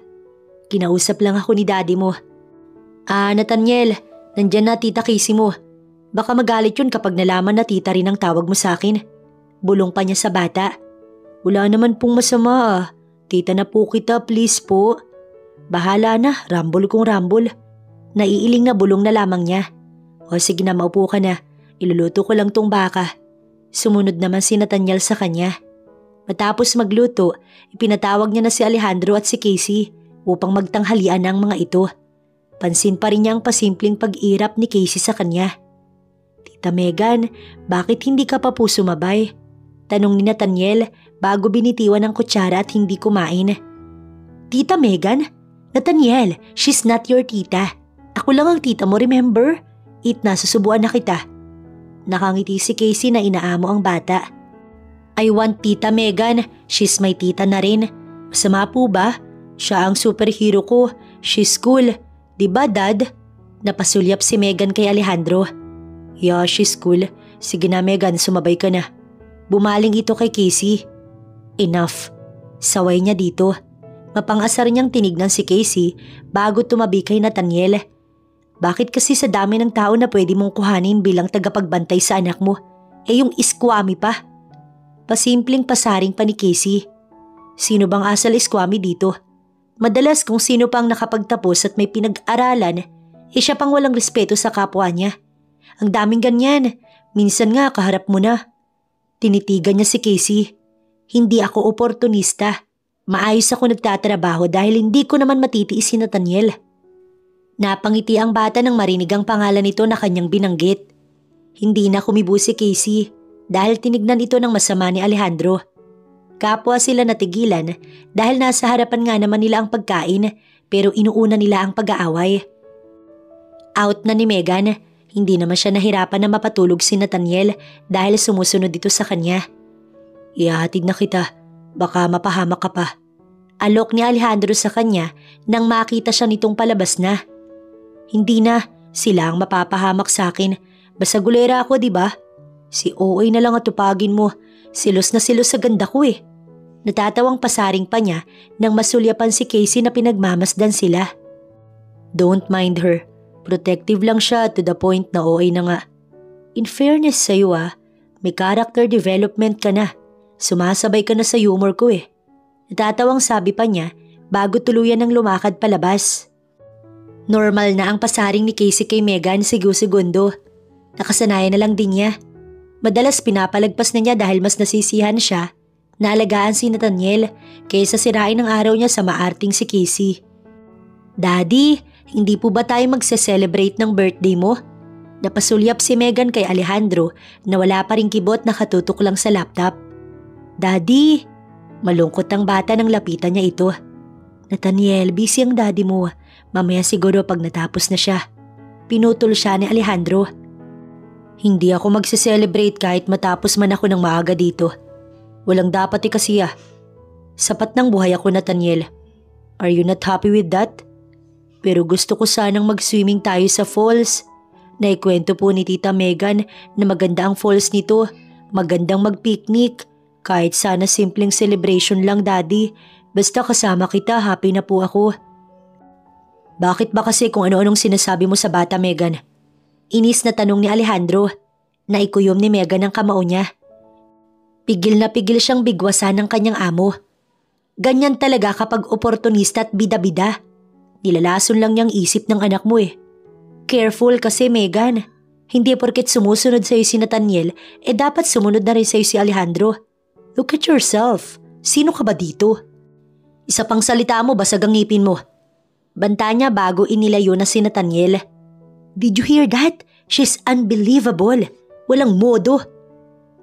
Kinausap lang ako ni daddy mo. Nathaniel, nandyan na tita Casey mo. Baka magalit yun kapag nalaman na tita rin ang tawag mo sa akin. Bulong pa niya sa bata. Wala naman pong masama. Tita na po kita, please po. Bahala na, rambol kung rambol. Naiiling na bulong na lamang niya. O sige na, maupo ka na. Iluluto ko lang tong baka. Sumunod naman si Nathaniel sa kanya. Matapos magluto, ipinatawag niya na si Alejandro at si Casey upang magtanghalian ang mga ito. Pansin pa rin niya ang pasimpleng pag-irap ni Casey sa kanya. Tita Megan, bakit hindi ka pa po sumabay? Tanong ni Nathaniel bago binitiwan ang kutsara at hindi kumain. Tita Megan? Nathaniel, she's not your tita. Ako lang ang tita mo, remember? Eat na, susubuan na kita. Nakangiti si Casey na inaamo ang bata. I want Tita Megan, she's my tita na rin. Masama po ba? Siya ang superhero ko, she's cool. Diba, Dad? Napasulyap si Megan kay Alejandro. Yeah, she's cool. Sige na, Megan, sumabay ka na. Bumaling ito kay Casey. Enough. Saway niya dito. Mapangasar niyang tinignan si Casey bago tumabi kay Nathaniel. Bakit kasi sa dami ng tao na pwede mong kuhanin bilang tagapagbantay sa anak mo, yung iskwami pa? Pasimpleng pasaring pa ni Casey. Sino bang asal iskwami dito? Madalas kung sino pang nakapagtapos at may pinag-aralan, siya pang walang respeto sa kapwa niya. Ang daming ganyan, minsan nga kaharap mo na. Tinitigan niya si Casey. Hindi ako oportunista. Maayos ako nagtatrabaho dahil hindi ko naman matitiis si Nathaniel. Napangiti ang bata nang marinig ang pangalan nito na kanyang binanggit. Hindi na kumibo si Casey dahil tinignan ito ng masama ni Alejandro. Kapwa sila natigilan dahil nasa harapan nga naman nila ang pagkain pero inuuna nila ang pag-aaway. Out na ni Megan, hindi naman siya nahirapan na mapatulog si Nathaniel dahil sumusunod dito sa kanya. Ihahatid na kita, baka mapahamak ka pa. Alok ni Alejandro sa kanya nang makita siya nitong palabas na. Hindi na, sila ang mapapahamak sa akin. Basta gulera ako, diba? Si OA na lang at tupagin mo. Silos na silos sa ganda ko eh. Natatawang pasaring pa niya nang masulyapan si Casey na pinagmamasdan sila. Don't mind her. Protective lang siya to the point na OA na nga. In fairness sa'yo may character development ka na. Sumasabay ka na sa humor ko eh. Natatawang sabi pa niya bago tuluyan ng lumakad palabas. Normal na ang pasaring ni Casey kay Megan segundo. Nakasanayan na lang din niya. Madalas pinapalagpas na niya dahil mas nasisihan siya na alagaan si Nathaniel kaysa sirain ang araw niya sa maarting si Casey. Daddy, hindi po ba tayo magse-celebrate ng birthday mo? Napasulyap si Megan kay Alejandro na wala pa ring kibot na katutok lang sa laptop. Daddy, malungkot ang bata nang lapitan niya ito. Nathaniel, busy ang daddy mo. Mamaya siguro pag natapos na siya. Pinutol siya ni Alejandro. Hindi ako magse-celebrate kahit matapos man ako ng maaga dito. Walang dapat kasi Sapat ng buhay ako, Nathaniel. Are you not happy with that? Pero gusto ko sanang mag-swimming tayo sa falls. Naikwento po ni Tita Megan na maganda ang falls nito. Magandang mag-picnic. Kahit sana simpleng celebration lang, Daddy. Basta kasama kita, happy na po ako. Bakit ba kasi kung ano-anong sinasabi mo sa bata, Megan? Inis na tanong ni Alejandro. Naikuyom ni Megan ang kamao niya. Pigil na pigil siyang bigwasan ng kanyang amo. Ganyan talaga kapag oportunista at bida-bida. Nilalason lang niyang isip ng anak mo Careful kasi, Megan. Hindi porket sumusunod sa'yo si Nathaniel, dapat sumunod na rin sa'yo si Alejandro. Look at yourself. Sino ka ba dito? Isa pang salita mo, basag ang ngipin mo. Banta niya bago inilayo na si Nathaniel. Did you hear that? She's unbelievable. Walang modo.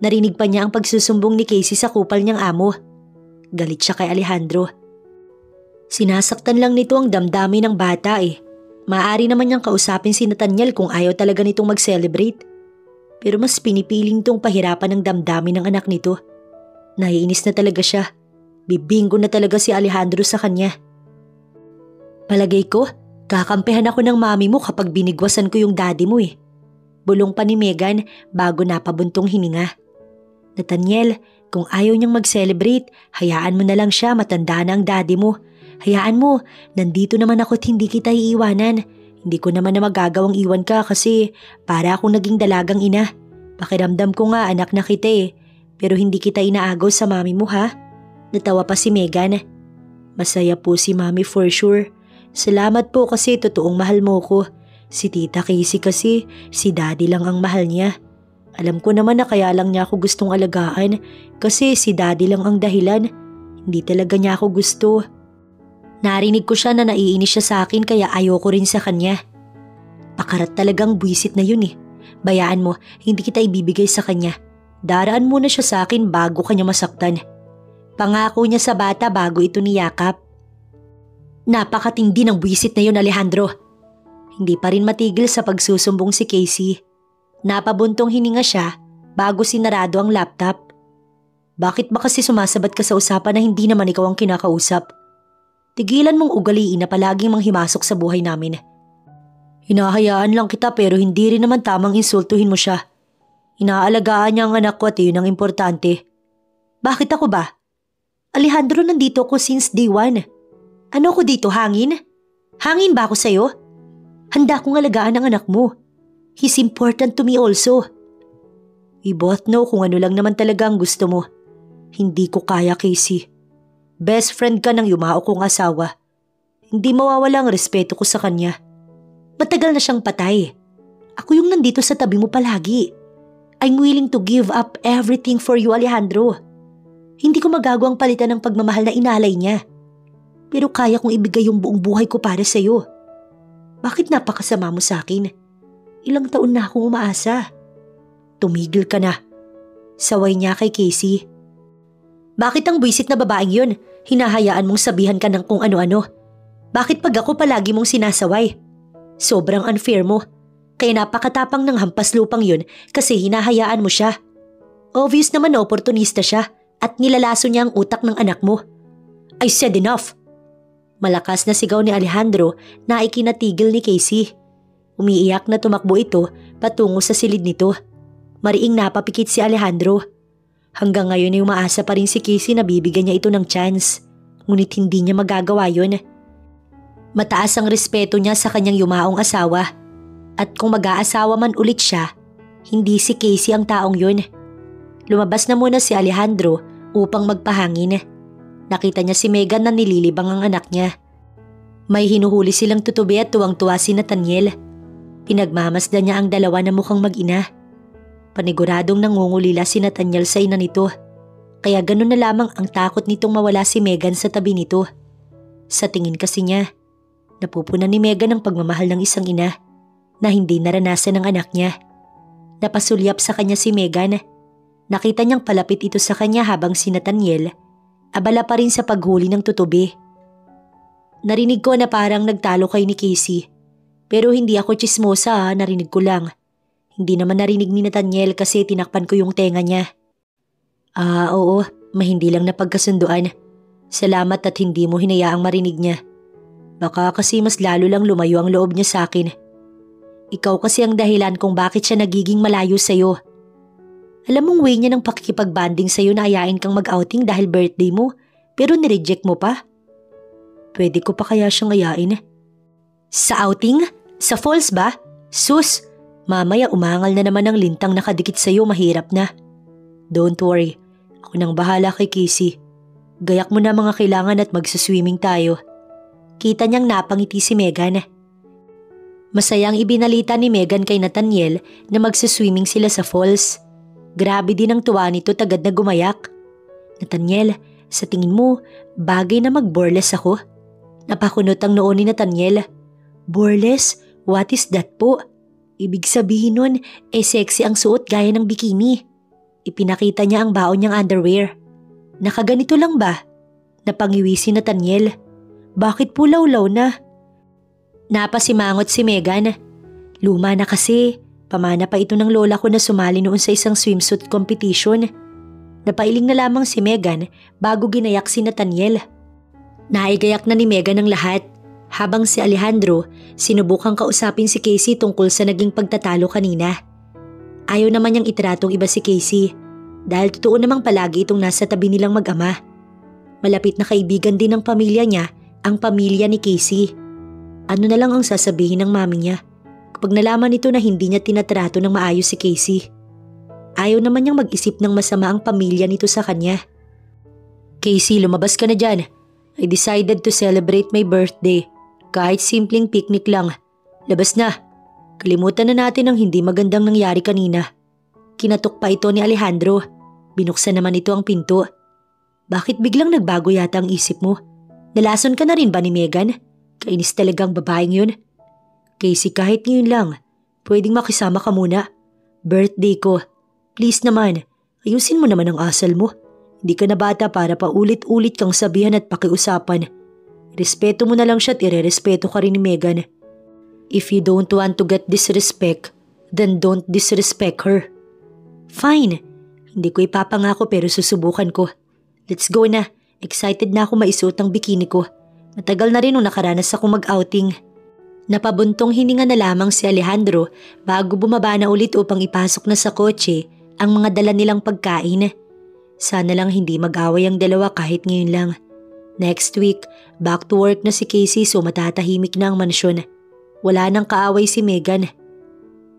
Narinig pa niya ang pagsusumbong ni Casey sa kupal niyang amo. Galit siya kay Alejandro. Sinasaktan lang nito ang damdamin ng bata Maaari naman niyang kausapin si Nathaniel kung ayaw talaga nitong mag-celebrate. Pero mas pinipiling tong pahirapan ng damdamin ng anak nito. Naiinis na talaga siya. Bibinggo na talaga si Alejandro sa kanya. Palagay ko, kakampihan ako ng mami mo kapag binigwasan ko yung daddy mo Bulong pa ni Megan bago napabuntong hininga. Nathaniel, kung ayaw niyang mag-celebrate, hayaan mo na lang siya, matanda na ang daddy mo. Hayaan mo, nandito naman ako at hindi kita iiwanan. Hindi ko naman na magagawang iwan ka kasi para akong naging dalagang ina. Pakiramdam ko nga anak na kita pero hindi kita inaagaw sa mami mo ha. Natawa pa si Megan. Masaya po si mami for sure. Salamat po kasi totoong mahal mo ko. Si Tita Casey kasi, si daddy lang ang mahal niya. Alam ko naman na kaya lang niya ako gustong alagaan kasi si daddy lang ang dahilan. Hindi talaga niya ako gusto. Narinig ko siya na naiinis siya sa akin kaya ayoko rin sa kanya. Pakarat talagang buwisit na yun Bayaan mo, hindi kita ibibigay sa kanya. Daraan muna siya sa akin bago kanya masaktan. Pangako niya sa bata bago ito niyakap. Napakatindi ng buwisit na yun, Alejandro. Hindi pa rin matigil sa pagsusumbong si Casey. Napabuntong hininga siya bago sinarado ang laptop. Bakit ba kasi sumasabat ka sa usapan na hindi naman ikaw ang kinakausap? Tigilan mong ugaliin na palaging manghimasok sa buhay namin. Hinahayaan lang kita pero hindi rin naman tamang insultuhin mo siya. Inaalagaan niya ang anak ko at yun ang importante. Bakit ako ba? Alejandro, nandito ako since day one. Ano ko dito, hangin? Hangin ba ako sa'yo? Handa kong alagaan ang anak mo. He's important to me also. We both know kung ano lang naman talaga ang gusto mo. Hindi ko kaya, Casey. Best friend ka ng yumao kong asawa. Hindi mawawala ang respeto ko sa kanya. Matagal na siyang patay. Ako yung nandito sa tabi mo palagi. I'm willing to give up everything for you, Alejandro. Hindi ko magagawang palitan ng pagmamahal na inalay niya. Pero kaya kong ibigay yung buong buhay ko para sa'yo. Bakit napakasama mo sa akin? Ilang taon na akong umaasa. Tumigil ka na. Saway niya kay Casey. Bakit ang buwisit na babaeng yun? Hinahayaan mong sabihan ka ng kung ano-ano. Bakit pag ako palagi mong sinasaway? Sobrang unfair mo. Kaya napakatapang ng hampas lupang yun kasi hinahayaan mo siya. Obvious naman na oportunista siya at nilalaso niya ang utak ng anak mo. I said enough. Malakas na sigaw ni Alejandro na ikinatigil ni Casey. Umiiyak na tumakbo ito patungo sa silid nito. Mariing napapikit si Alejandro. Hanggang ngayon ay umaasa pa rin si Casey na bibigyan niya ito ng chance. Ngunit hindi niya magagawa yun. Mataas ang respeto niya sa kanyang yumaong asawa. At kung mag-aasawa man ulit siya, hindi si Casey ang taong yun. Lumabas na muna si Alejandro upang magpahangin. Nakita niya si Megan na nililibang ang anak niya. May hinuhuli silang tutubi at tuwang-tuwa si Nathaniel. Pinagmamasdan niya ang dalawa na mukhang mag-ina. Paniguradong nangungulila si Nathaniel sa ina nito. Kaya ganun na lamang ang takot nitong mawala si Megan sa tabi nito. Sa tingin kasi niya, napupunan ni Megan ang pagmamahal ng isang ina na hindi naranasan ng anak niya. Napasulyap sa kanya si Megan. Nakita niyang palapit ito sa kanya habang si Nathaniel abala pa rin sa paghuli ng tutubi. Narinig ko na parang nagtalo kay ni Casey. Pero hindi ako chismosa ha, narinig ko lang. Hindi naman narinig ni Nathaniel kasi tinakpan ko yung tenga niya. Oo, hindi lang napagkasunduan. Salamat at hindi mo hinayaang marinig niya. Baka kasi mas lalo lang lumayo ang loob niya sa akin. Ikaw kasi ang dahilan kung bakit siya nagiging malayo sa'yo. Alam mong way niya ng pakikipagbanding sa'yo na ayain kang mag-outing dahil birthday mo, pero nireject mo pa? Pwede ko pa kaya siyang ayain? Sa outing? Sa falls ba? Sus, mamaya umangal na naman ang lintang nakadikit sa'yo, mahirap na. Don't worry, ako nang bahala kay Casey. Gayak mo na mga kailangan at magsaswimming tayo. Kita niyang napangiti si Megan. Masayang ibinalita ni Megan kay Nathaniel na magsaswimming sila sa falls. Grabe din ang tuwa nito tagad na gumayak. Nathaniel, sa tingin mo, bagay na mag-burlesque ako? Napakunot ang noo ni Nathaniel. Burlesque? What is that po? Ibig sabihin nun, sexy ang suot gaya ng bikini. Ipinakita niya ang baon niyang underwear. Nakaganito lang ba? Napangiwi si Nathaniel. Bakit po lawlaw na? Napasimangot si Megan. Luma na kasi. Pamana pa ito ng lola ko na sumali noon sa isang swimsuit competition. Napailing na lamang si Megan bago ginayak si Nathaniel. Naigayak na ni Megan ang lahat. Habang si Alejandro, sinubukang kausapin si Casey tungkol sa naging pagtatalo kanina. Ayaw naman niyang itiratong iba si Casey dahil totoo namang palagi itong nasa tabi nilang mag-ama. Malapit na kaibigan din ng pamilya niya ang pamilya ni Casey. Ano na lang ang sasabihin ng mami niya kapag nalaman nito na hindi niya tinatrato ng maayos si Casey? Ayaw naman niyang mag-isip ng masama ang pamilya nito sa kanya. Casey, lumabas ka na dyan. I decided to celebrate my birthday. Kahit simpleng picnic lang. Labas na. Kalimutan na natin ang hindi magandang nangyari kanina. Kinatok pa ito ni Alejandro. Binuksan naman ito ang pinto. Bakit biglang nagbago yata ang isip mo? Nalason ka na rin ba ni Megan? Kainis talagang babaeng yun. Casey, kahit ngayon lang, pwedeng makisama ka muna. Birthday ko. Please naman, ayusin mo naman ang asal mo. Hindi ka na bata para paulit-ulit kang sabihan at pakiusapan. Respeto mo na lang siya at irerespeto ka rin ni Megan. If you don't want to get disrespect, then don't disrespect her. Fine. Hindi ko ipapangako pero susubukan ko. Let's go na. Excited na ako maisuot ang bikini ko. Matagal na rin nung nakaranas ako mag-outing. Napabuntong hininga na lamang si Alejandro bago bumaba na ulit upang ipasok na sa kotse ang mga dala nilang pagkain. Sana lang hindi mag-away ang dalawa kahit ngayon lang. Next week, back to work na si Casey so matatahimik na ang mansyon. Wala nang kaaway si Megan.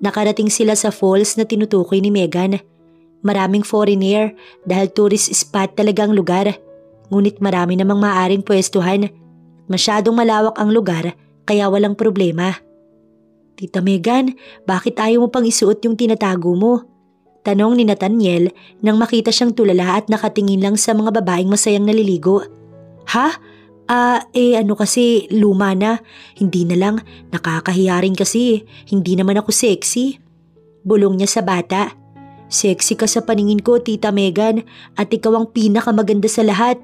Nakarating sila sa falls na tinutukoy ni Megan. Maraming foreigner dahil tourist spot talaga ang lugar. Ngunit marami namang maaaring pwestuhan. Masyadong malawak ang lugar kaya walang problema. Tita Megan, bakit ayaw mo pang isuot yung tinatago mo? Tanong ni Nathaniel nang makita siyang tulala at nakatingin lang sa mga babaeng masayang naliligo. Ha? Ano kasi luma na. Hindi na lang, nakakahiya rin kasi. Hindi naman ako sexy. Bulong niya sa bata. Sexy ka sa paningin ko, Tita Megan, at ikaw ang pinakamaganda sa lahat.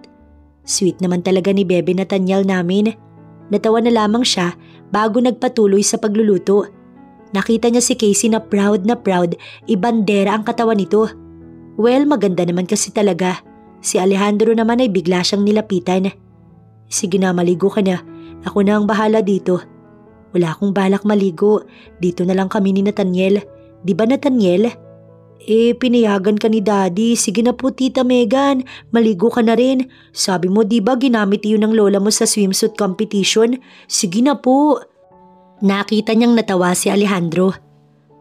Sweet naman talaga ni Bebe Nathaniel namin. Natawa na lamang siya bago nagpatuloy sa pagluluto. Nakita niya si Casey na proud, ibandera ang katawan nito. Well, maganda naman kasi talaga. Si Alejandro naman ay bigla siyang nilapitan. Sige na, maligo ka na. Ako na ang bahala dito. Wala akong balak maligo. Dito na lang kami ni Nathaniel. Di ba Nathaniel? Pinayagan ka ni Daddy. Sige na po Tita Megan. Maligo ka na rin. Sabi mo di ba ginamit yun ng lola mo sa swimsuit competition? Sige na po. Nakita niyang natawa si Alejandro.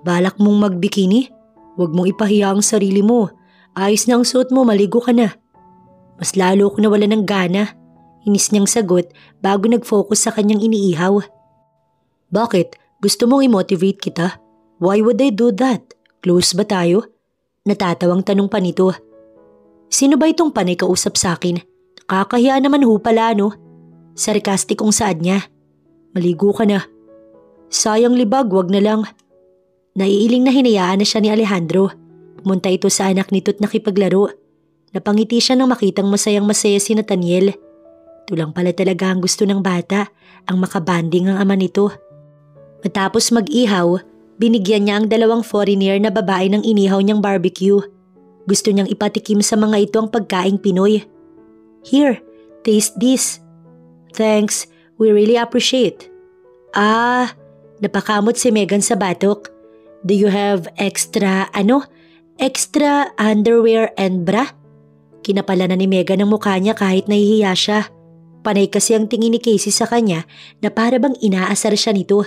Balak mong magbikini? Huwag mong ipahiya ang sarili mo. Ayos na ang suot mo, maligo ka na. Mas lalo ko nawala ng gana. Inis niyang sagot bago nag-focus sa kanyang iniihaw. Bakit? Gusto mong i-motivate kita? Why would I do that? Close ba tayo? Natatawang tanong pa nito. Sino ba itong panay kausap sa akin? Nakakahiya naman ho pala no? Sarkastikong saad niya. Maligo ka na. Sayang libag, wag na lang. Naiiling na hinayaan na siya ni Alejandro. Pumunta ito sa anak nito't nakipaglaro. Napangiti siya nang makitang masayang-masaya si Nathaniel. Tulang pala talaga ang gusto ng bata, ang makabanding ang ama nito. Matapos mag-ihaw, binigyan niya ang 2 foreigner na babae ng inihaw niyang barbecue. Gusto niyang ipatikim sa mga ito ang pagkaing Pinoy. Here, taste this. Thanks, we really appreciate. Napakamot si Megan sa batok. Do you have extra underwear and bra? Kinapala na ni Megan ang mukha niya kahit nahihiya siya. Panay kasi ang tingin ni Casey sa kanya na para bang inaasar siya nito.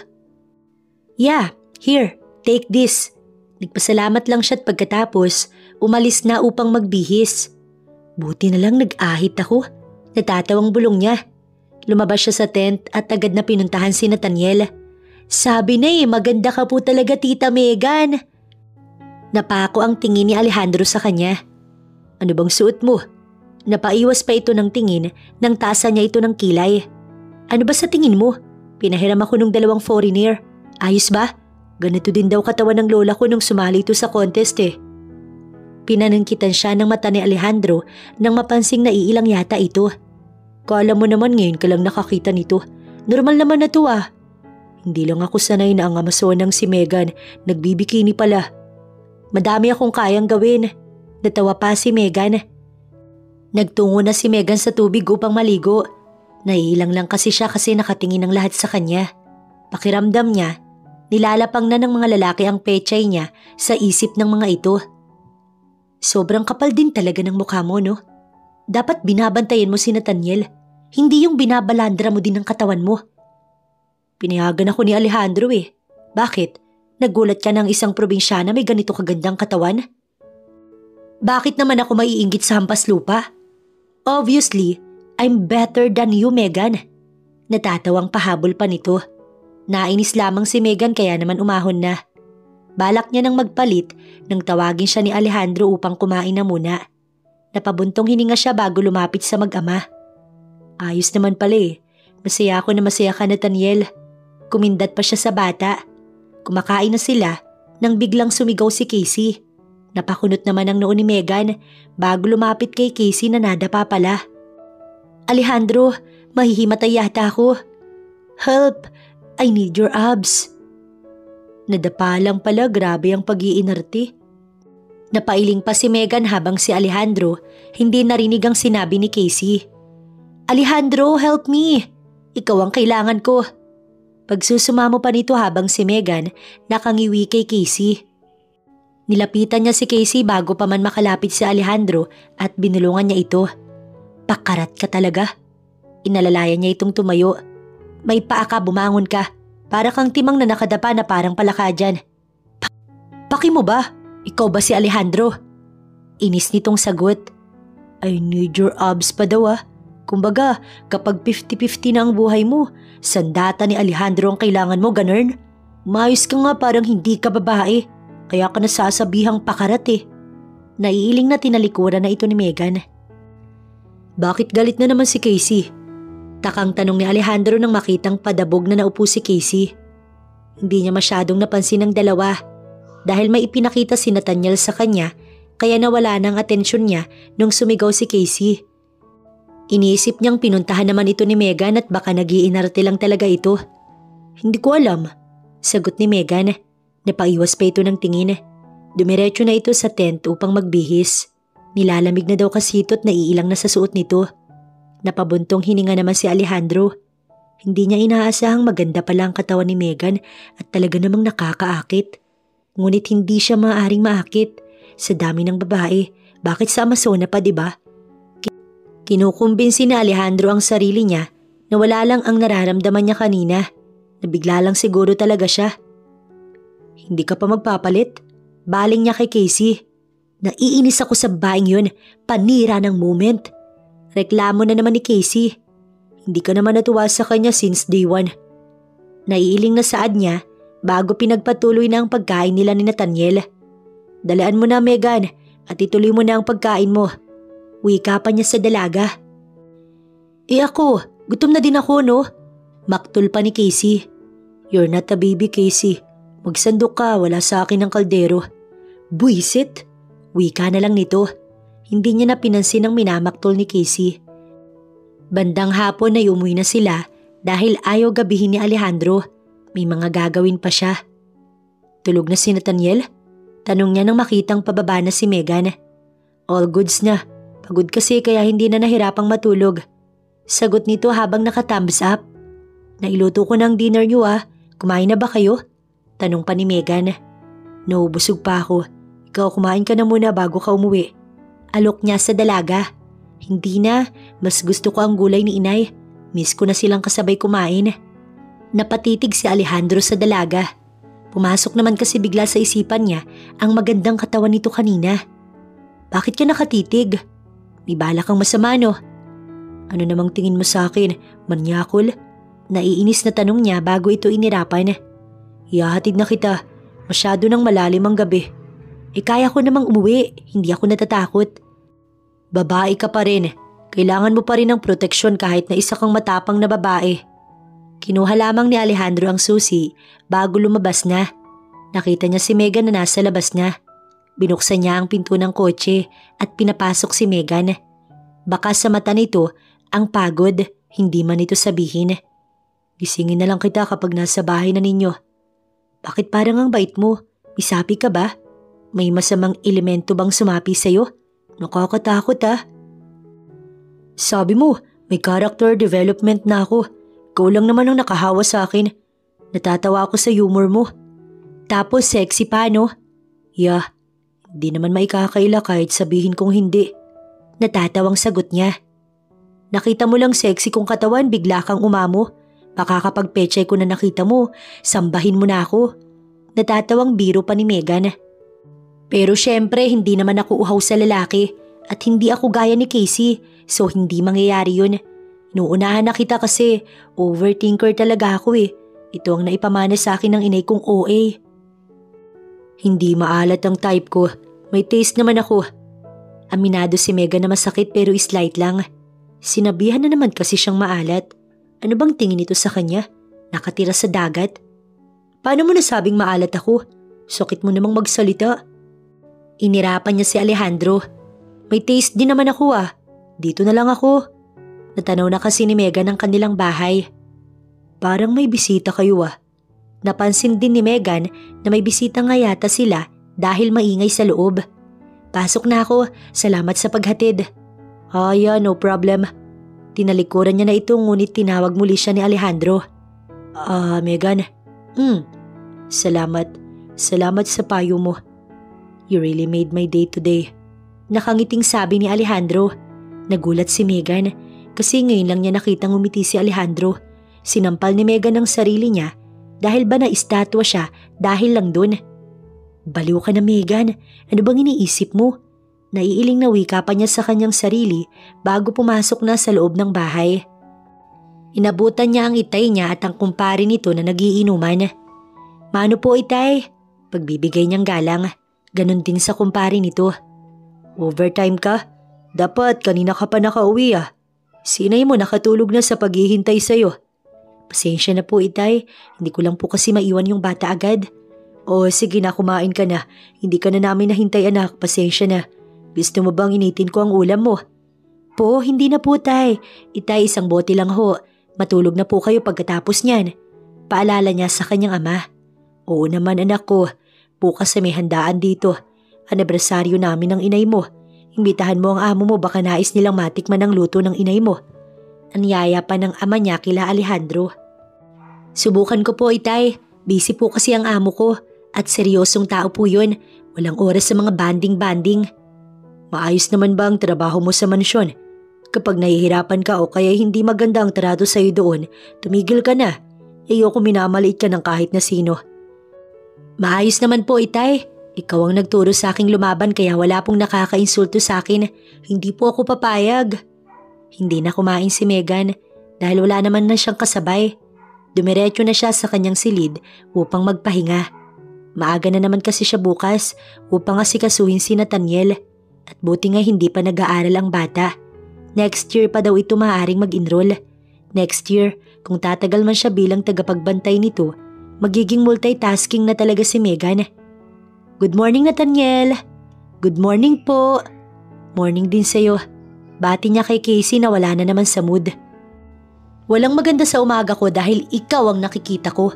Yeah, here, take this. Nagpasalamat lang siya at pagkatapos, umalis na upang magbihis. Buti na lang nag-ahit ako. Natatawang bulong niya. Lumabas siya sa tent at agad na pinuntahan si Nathaniel. Sabi na maganda ka po talaga Tita Megan. Napako ang tingin ni Alejandro sa kanya. Ano bang suot mo? Napaiwas pa ito ng tingin nang tasa niya ito ng kilay. Ano ba sa tingin mo? Pinahiram ako ng 2 foreigner. Ayos ba? Ganito din daw katawan ng lola ko nung sumali ito sa contest Pinanangkitan siya ng mata ni Alejandro nang mapansing naiilang yata ito. Kala mo naman ngayon ka lang nakakita nito. Normal naman na to Hindi lang ako sanay na ang amasonang si Megan nagbibikini pala. Madami akong kayang gawin. Natawa pa si Megan. Nagtungo na si Megan sa tubig upang maligo. Naiilang lang kasi siya kasi nakatingin ang lahat sa kanya. Pakiramdam niya, nilalapang na ng mga lalaki ang pechay niya sa isip ng mga ito. Sobrang kapal din talaga ng mukha mo, no? Dapat binabantayan mo si Nathaniel, hindi yung binabalandra mo din ng katawan mo. Pinayagan ako ni Alejandro Bakit? Nagulat ka ng isang probinsyana may ganito kagandang katawan? Bakit naman ako maiinggit sa hampas lupa? Obviously, I'm better than you, Megan. Natatawang pahabol pa nito. Nainis lamang si Megan kaya naman umahon na. Balak niya nang magpalit nang tawagin siya ni Alejandro upang kumain na muna. Napabuntong hininga siya bago lumapit sa mag-ama. Ayos naman pala Masaya ako na masaya ka, Nathaniel. Kumindat pa siya sa bata. Kumakain na sila nang biglang sumigaw si Casey. Napakunot naman ang noo ni Megan bago lumapit kay Casey na nadapa pala. Alejandro, mahihimatay yata ako. Help! I need your abs. Nadapa lang pala, grabe ang pag-iinarte. Napailing pa si Megan habang si Alejandro hindi narinig ang sinabi ni Casey. Alejandro, help me! Ikaw ang kailangan ko. Pagsusumamo pa nito habang si Megan nakangiwi kay Casey. Nilapitan niya si Casey bago pa man makalapit si Alejandro at binulungan niya ito. Pakarat ka talaga. Inalalayan niya itong tumayo. May paa ka, bumangon ka. Para kang timang na nakadapa na parang palaka dyan. Paki mo ba? Ikaw ba si Alejandro? Inis nitong sagot. I need your abs pa daw Kumbaga, kapag 50-50 na ang buhay mo, sandata ni Alejandro ang kailangan mo, ganun? Mayos ka nga parang hindi ka babae. Kaya ka nasasabihang pakarat Naiiling na tinalikuran na ito ni Megan. Bakit galit na naman si Casey? Takang tanong ni Alejandro nang makitang padabog na naupo si Casey. Hindi niya masyadong napansin ang dalawa dahil may ipinakita si Nathaniel sa kanya kaya nawala ng atensyon niya nung sumigaw si Casey. Iniisip niyang pinuntahan naman ito ni Megan at baka nag-iinarte lang talaga ito. Hindi ko alam, sagot ni Megan. Napaiwas pa ito ng tingin. Dumiretso na ito sa tent upang magbihis. Nilalamig na daw kasi ito at naiilang na sa suot nito. Napabuntong hininga naman si Alejandro. Hindi niya inaasahang maganda pala ang katawan ni Megan at talaga namang nakakaakit. Ngunit hindi siya maaaring maakit. Sa dami ng babae, bakit sa Amazona pa, diba? Kinukumbinsi ni Alejandro ang sarili niya na wala lang ang nararamdaman niya kanina. Nabigla lang siguro talaga siya. Hindi ka pa magpapalit? Baling niya kay Casey. Naiinis ako sa baing yun, panira ng moment. Reklamo na naman ni Casey. Hindi ka naman natuwa sa kanya since day 1. Naiiling na saad niya bago pinagpatuloy na ang pagkain nila ni Nathaniel. Dalaan mo na, Megan, at ituloy mo na ang pagkain mo. Wika pa niya sa dalaga. Ako, gutom na din ako, no? Maktol pa ni Casey. You're not a baby, Casey. Magsandok ka, wala sa akin ang kaldero. Buisit! Wika na lang nito. Hindi niya na pinansin ang minamaktol ni Casey. Bandang hapon ay umuwi na sila dahil ayaw gabihin ni Alejandro. May mga gagawin pa siya. Tulog na si Nathaniel? Tanong niya nang makitang pababa na si Megan. All goods na. Pagod kasi kaya hindi na nahirapang matulog. Sagot nito habang naka-thumbs up. Nailuto ko ng dinner niyo Kumain na ba kayo? Tanong pa ni Megan. No, busog pa ako. Ikaw kumain ka na muna bago ka umuwi. Alok niya sa dalaga. Hindi na, mas gusto ko ang gulay ni inay. Miss ko na silang kasabay kumain. Napatitig si Alejandro sa dalaga. Pumasok naman kasi bigla sa isipan niya ang magandang katawan nito kanina. Bakit ka nakatitig? May bala kang masama no? Ano namang tingin mo sa akin? Manyakol? Naiinis na tanong niya bago ito inirapan. Ihahatid na kita. Masyado nang malalim ang gabi. Kaya ko namang umuwi. Hindi ako natatakot. Babae ka pa rin. Kailangan mo pa rin ng proteksyon kahit na isa kang matapang na babae. Kinuha lamang ni Alejandro ang susi bago lumabas na. Nakita niya si Megan na nasa labas na. Binuksan niya ang pinto ng kotse at pinapasok si Megan. Baka sa mata nito ang pagod, hindi man ito sabihin. Gisingin na lang kita kapag nasa bahay na ninyo. Bakit parang ang bait mo? Misapi ka ba? May masamang elemento bang sumapi sa'yo? Nakakatakot Sabi mo, may character development na ako. Ikaw lang naman ang nakahawa sa akin. Natatawa ako sa humor mo. Tapos sexy pa no? Yeah, hindi naman maikakaila kahit sabihin kong hindi. Natatawang sagot niya. Nakita mo lang sexy kong katawan, bigla kang umamo. Baka kapag pechay ko na nakita mo, sambahin mo na ako. Natatawang biro pa ni Megan. Pero syempre hindi naman ako uhaw sa lalaki at hindi ako gaya ni Casey, so hindi mangyayari yun. Inuunahan na kita kasi overthinker talaga ako Ito ang naipamana sa akin ng inay kong OA. Hindi maalat ang type ko, may taste naman ako. Aminado si Megan na masakit pero slight lang. Sinabihan na naman kasi siyang maalat. Ano bang tingin nito sa kanya? Nakatira sa dagat? Paano mo nasabing maalat ako? Sakit mo namang magsalita. Inirapan niya si Alejandro. May taste din naman ako Dito na lang ako. Natanaw na kasi ni Megan ang kanilang bahay. Parang may bisita kayo Napansin din ni Megan na may bisita nga yata sila dahil maingay sa loob. Pasok na ako, salamat sa paghatid. No problem. Tinalikuran niya na ito ngunit tinawag muli siya ni Alejandro. Megan. Salamat. Salamat sa payo mo. You really made my day today. Nakangiting sabi ni Alejandro. Nagulat si Megan kasi ngayon lang niya nakitang umiti si Alejandro. Sinampal ni Megan ang sarili niya dahil ba na-estatwa siya dahil lang dun. Baliw ka na Megan, ano bang iniisip mo? Naiiling na wika pa niya sa kanyang sarili bago pumasok na sa loob ng bahay. Inabutan niya ang itay niya at ang kumpare nito na nagiinuman. Mano po itay? Pagbibigay niyang galang, ganun din sa kumpare nito. Overtime ka? Dapat kanina ka pa nakauwi Sinay mo nakatulog na sa paghihintay sa'yo. Pasensya na po itay, hindi ko lang po kasi maiwan yung bata agad. Sige na kumain ka na, hindi ka na namin nahintay anak, pasensya na. Gusto mo bang initin ko ang ulam mo? Po, hindi na po tay. Itay, isang bote lang ho. Matulog na po kayo pagkatapos niyan. Paalala niya sa kanyang ama. Oo naman anak ko, bukas may handaan dito. Anibersaryo namin ng inay mo. Imbitahan mo ang amo mo baka nais nilang matikman ang luto ng inay mo. Anyaya pa ng ama niya kila Alejandro. Subukan ko po itay, busy po kasi ang amo ko at seryosong tao po yun. Walang oras sa mga banding-banding. Maayos naman ba ang trabaho mo sa mansyon? Kapag nahihirapan ka o kaya hindi maganda ang trato sa'yo doon, tumigil ka na. Ayoko minamaliit ka ng kahit na sino. Maayos naman po itay. Ikaw ang nagturo sa aking lumaban kaya wala pong nakakainsulto sa akin. Hindi po ako papayag. Hindi na kumain si Megan dahil wala naman na siyang kasabay. Dumiretso na siya sa kanyang silid upang magpahinga. Maaga na naman kasi siya bukas upang asikasuhin si Nathaniel. At buti nga hindi pa nag-aaral ang bata. Next year pa daw ito maaaring mag-enroll. Next year, kung tatagal man siya bilang tagapagbantay nito, magiging multitasking na talaga si Megan. Good morning Nathaniel. Good morning po. Morning din sa'yo. Bati niya kay Casey na wala na naman sa mood. Walang maganda sa umaga ko dahil ikaw ang nakikita ko.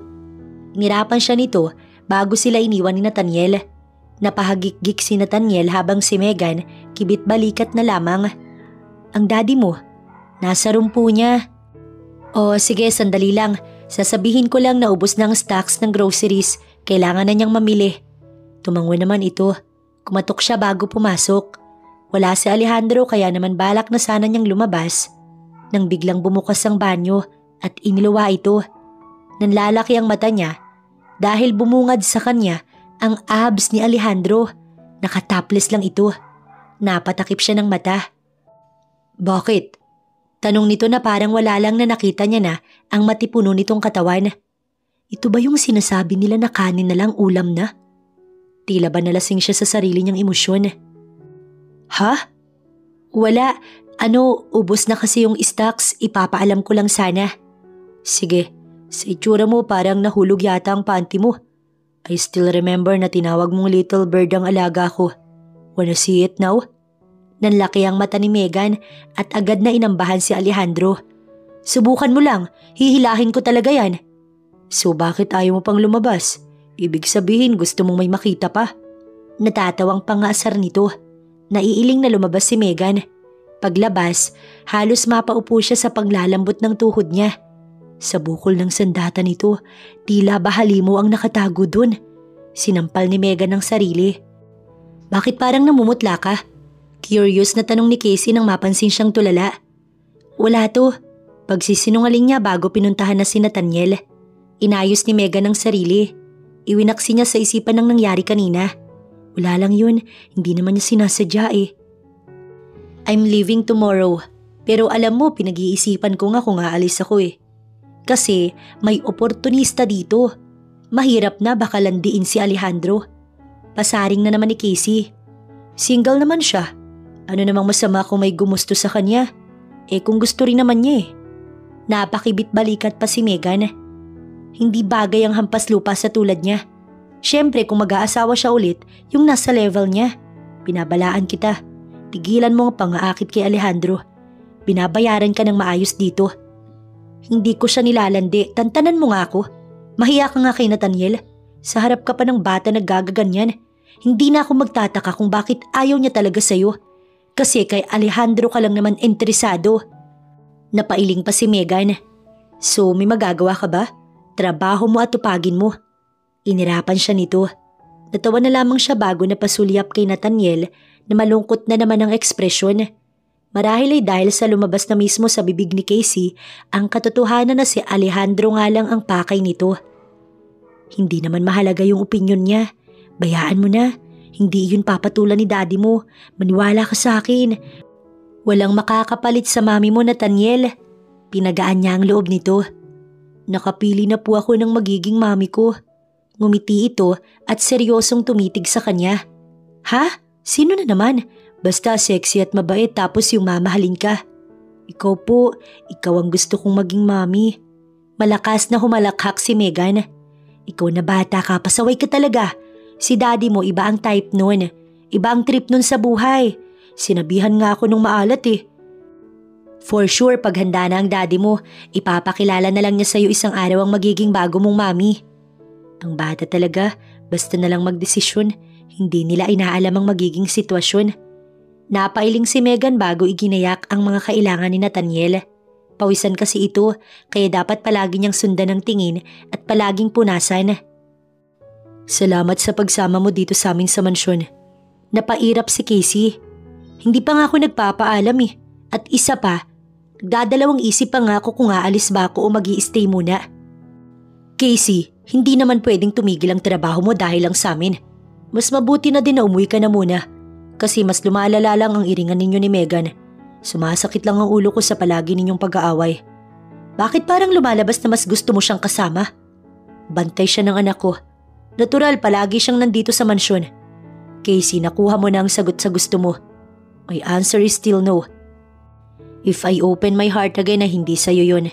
Nirapan siya nito bago sila iniwan ni Nathaniel. Napahagik-gik si Nathaniel habang si Megan kibit-balikat na lamang. Ang daddy mo, nasa room po niya. O sige, sandali lang. Sasabihin ko lang na ubos na ang stocks ng groceries. Kailangan na niyang mamili. Tumango naman ito. Kumatok siya bago pumasok. Wala si Alejandro kaya naman balak na sana niyang lumabas. Nang biglang bumukas ang banyo at iniluwa ito. Nanlalaki ang mata niya dahil bumungad sa kanya ang abs ni Alejandro. Nakatopless lang ito. Napatakip siya ng mata. Bakit? Tanong nito na parang wala lang na nakita niya na ang matipuno nitong katawan. Ito ba yung sinasabi nila na kanin na lang ulam na? Tila ba nalasing siya sa sarili niyang emosyon? Ha? Wala. Ubos na kasi yung stocks, ipapaalam ko lang sana. Sige, sa itsura mo parang nahulog yata ang panty mo. I still remember na tinawag mong little bird ang alaga ko. Wanna see it now? Nanlaki ang mata ni Megan at agad na inambahan si Alejandro. Subukan mo lang, hihilahin ko talaga yan. So bakit ayaw mo pang lumabas? Ibig sabihin gusto mong may makita pa. Natatawang pangasar nito. Naiiling na lumabas si Megan. Paglabas, halos mapaupo siya sa paglalambot ng tuhod niya. Sa bukol ng sandata nito, tila ba halimo ang nakatago dun. Sinampal ni Megan ang sarili. Bakit parang namumutla ka? Curious na tanong ni Casey nang mapansin siyang tulala. Wala to. Pagsisinungaling niya bago pinuntahan na si Nathaniel. Inayos ni Megan ang sarili. Iwinaksi niya sa isipan ng nangyari kanina. Wala lang yun, hindi naman niya sinasadya eh. I'm leaving tomorrow, pero alam mo pinag-iisipan ko nga kung aalis ako eh. Kasi may oportunista dito. Mahirap na baka landiin si Alejandro. Pasaring na naman ni Casey. Single naman siya. Ano namang masama kung may gumusto sa kanya? Kung gusto rin naman niya eh. Napakibit-balikat pa si Megan. Hindi bagay ang hampas lupa sa tulad niya. Siyempre kung mag-aasawa siya ulit, yung nasa level niya. Binabalaan kita. Tigilan mo ang pang-aakit kay Alejandro. Binabayaran ka ng maayos dito. Hindi ko siya nilalandi. Tantanan mo nga ako. Mahiya ka nga kay Nathaniel. Sa harap ka pa ng bata na gagaganyan. Hindi na ako magtataka kung bakit ayaw niya talaga sa'yo. Kasi kay Alejandro ka lang naman interesado. Napailing pa si Megan. So may magagawa ka ba? Trabaho mo at tupagin mo. Inirapan siya nito. Natawa na lamang siya bago na pasulyap kay Nathaniel na malungkot na naman ang ekspresyon. Marahil ay dahil sa lumabas na mismo sa bibig ni Casey ang katotohanan na si Alejandro nga lang ang pakay nito. Hindi naman mahalaga yung opinyon niya. Bayaan mo na. Hindi yun papatulan ni daddy mo. Maniwala ka sa akin. Walang makakapalit sa mami mo, Nathaniel. Pinagaan niya ang loob nito. Nakapili na po ako ng magiging mami ko. Ngumiti ito at seryosong tumitig sa kanya. Ha? Sino na naman? Basta sexy at mabait tapos yung mamahalin ka. Ikaw po, ikaw ang gusto kong maging mami. Malakas na humalakhak si Megan. Ikaw na bata ka, pasaway ka talaga. Si daddy mo iba ang type nun. Iba ang trip nun sa buhay. Sinabihan nga ako nung maalat eh. For sure, pag handa na ang daddy mo, ipapakilala na lang niya sa'yo isang araw ang magiging bago mong mami. Ang bata talaga, basta na lang magdesisyon. Hindi nila inaalam ang magiging sitwasyon. Napailing si Megan bago iginayak ang mga kailangan ni Nathaniel. Pawisan kasi ito, kaya dapat palagi niyang sundan ng tingin at palaging punasan. Salamat sa pagsama mo dito sa amin sa mansyon. Napairap si Casey. Hindi pa nga ako nagpapaalam eh. At isa pa, dadalawang isip pa nga ako kung aalis ba ako o mag-i-stay muna. Casey, hindi naman pwedeng tumigil ang trabaho mo dahil lang sa amin. Mas mabuti na din na umuwi ka na muna. Kasi mas lumalala lang ang iringan ninyo ni Megan. Sumasakit lang ang ulo ko sa palagi ninyong pag-aaway. Bakit parang lumalabas na mas gusto mo siyang kasama? Bantay siya ng anak ko. Natural, palagi siyang nandito sa mansyon. Casey, nakuha mo na ang sagot sa gusto mo. My answer is still no. If I open my heart again na hindi sa'yo yun.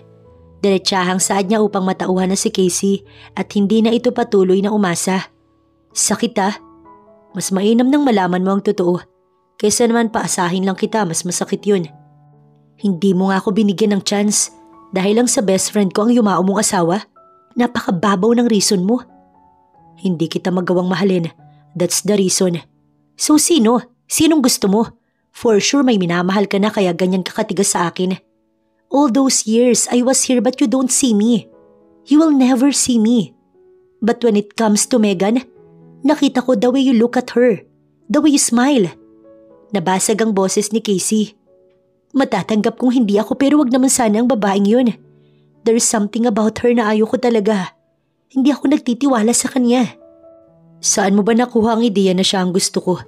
Diretsahang saad niya upang matauhan na si Casey at hindi na ito patuloy na umasa. Sakit ah. Mas mainam nang malaman mo ang totoo. Kaysa naman paasahin lang kita, mas masakit yun. Hindi mo nga ako binigyan ng chance dahil lang sa best friend ko ang yumao mong asawa. Napakababaw ng reason mo. Hindi kita magawang mahalin. That's the reason. So sino? Sinong gusto mo? For sure may minamahal ka na kaya ganyan ka katigas sa akin. All those years I was here but you don't see me. You will never see me. But when it comes to Megan, nakita ko the way you look at her. The way you smile. Nabasag ang boses ni Casey. Matatanggap kung hindi ako pero wag naman sana ang babaeng yun. There's something about her na ayaw ko talaga. Hindi ako nagtitiwala sa kanya. Saan mo ba nakuha ang ideya na siya ang gusto ko?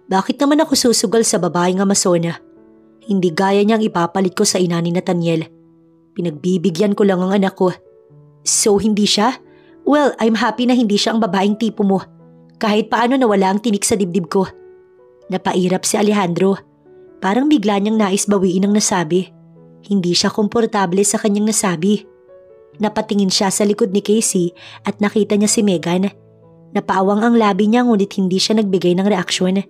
Bakit naman ako susugal sa babaeng Amazona? Hindi gaya niyang ipapalit ko sa ina ni Nathaniel. Pinagbibigyan ko lang ang anak ko. So hindi siya? Well, I'm happy na hindi siya ang babaeng tipo mo. Kahit paano nawala ang tinik sa dibdib ko. Napairap si Alejandro. Parang bigla niyang nais bawiin ang nasabi. Hindi siya komportable sa kanyang nasabi. Napatingin siya sa likod ni Casey at nakita niya si Megan. Napaawang ang labi niya ngunit hindi siya nagbigay ng reaksyon.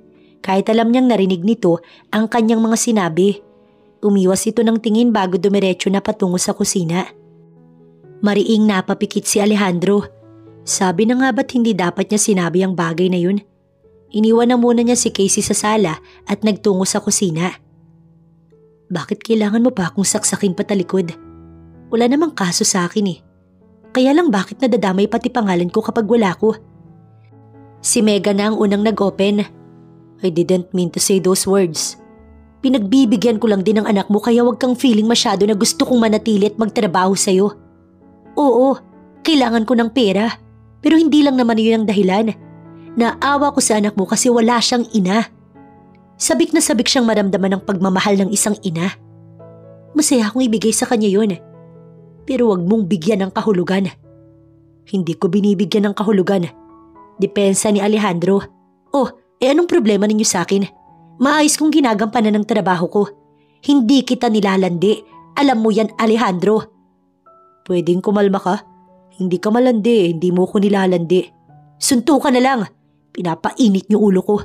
Kahit alam niyang narinig nito ang kanyang mga sinabi. Umiwas ito ng tingin bago dumiretso na patungo sa kusina. Mariing napapikit si Alejandro. Sabi na nga ba't hindi dapat niya sinabi ang bagay na yun? Iniwan na muna niya si Casey sa sala at nagtungo sa kusina. Bakit kailangan mo pa akong saksakin patalikod? Wala namang kaso sa akin eh. Kaya lang bakit nadadamay pati pangalan ko kapag wala ko? Si Megan na ang unang nag-open. I didn't mean to say those words. Pinagbibigyan ko lang din ang anak mo kaya wag kang feeling masyado na gusto kong manatili at magtrabaho sa'yo. Oo, kailangan ko ng pera. Pero hindi lang naman yun ang dahilan. Naawa ko sa anak mo kasi wala siyang ina. Sabik na sabik siyang maramdaman ng pagmamahal ng isang ina. Masaya akong ibigay sa kanya yun. Pero wag mong bigyan ng kahulugan. Hindi ko binibigyan ng kahulugan. Depensa ni Alejandro. Oh, anong problema ninyo sa akin? Maayos kong ginagampanan ng trabaho ko. Hindi kita nilalandi. Alam mo yan, Alejandro. Pwedeng kumalma ka? Hindi ka malandi, hindi mo ko nilalandi. Suntukan na lang. Pinapainit niyo ulo ko.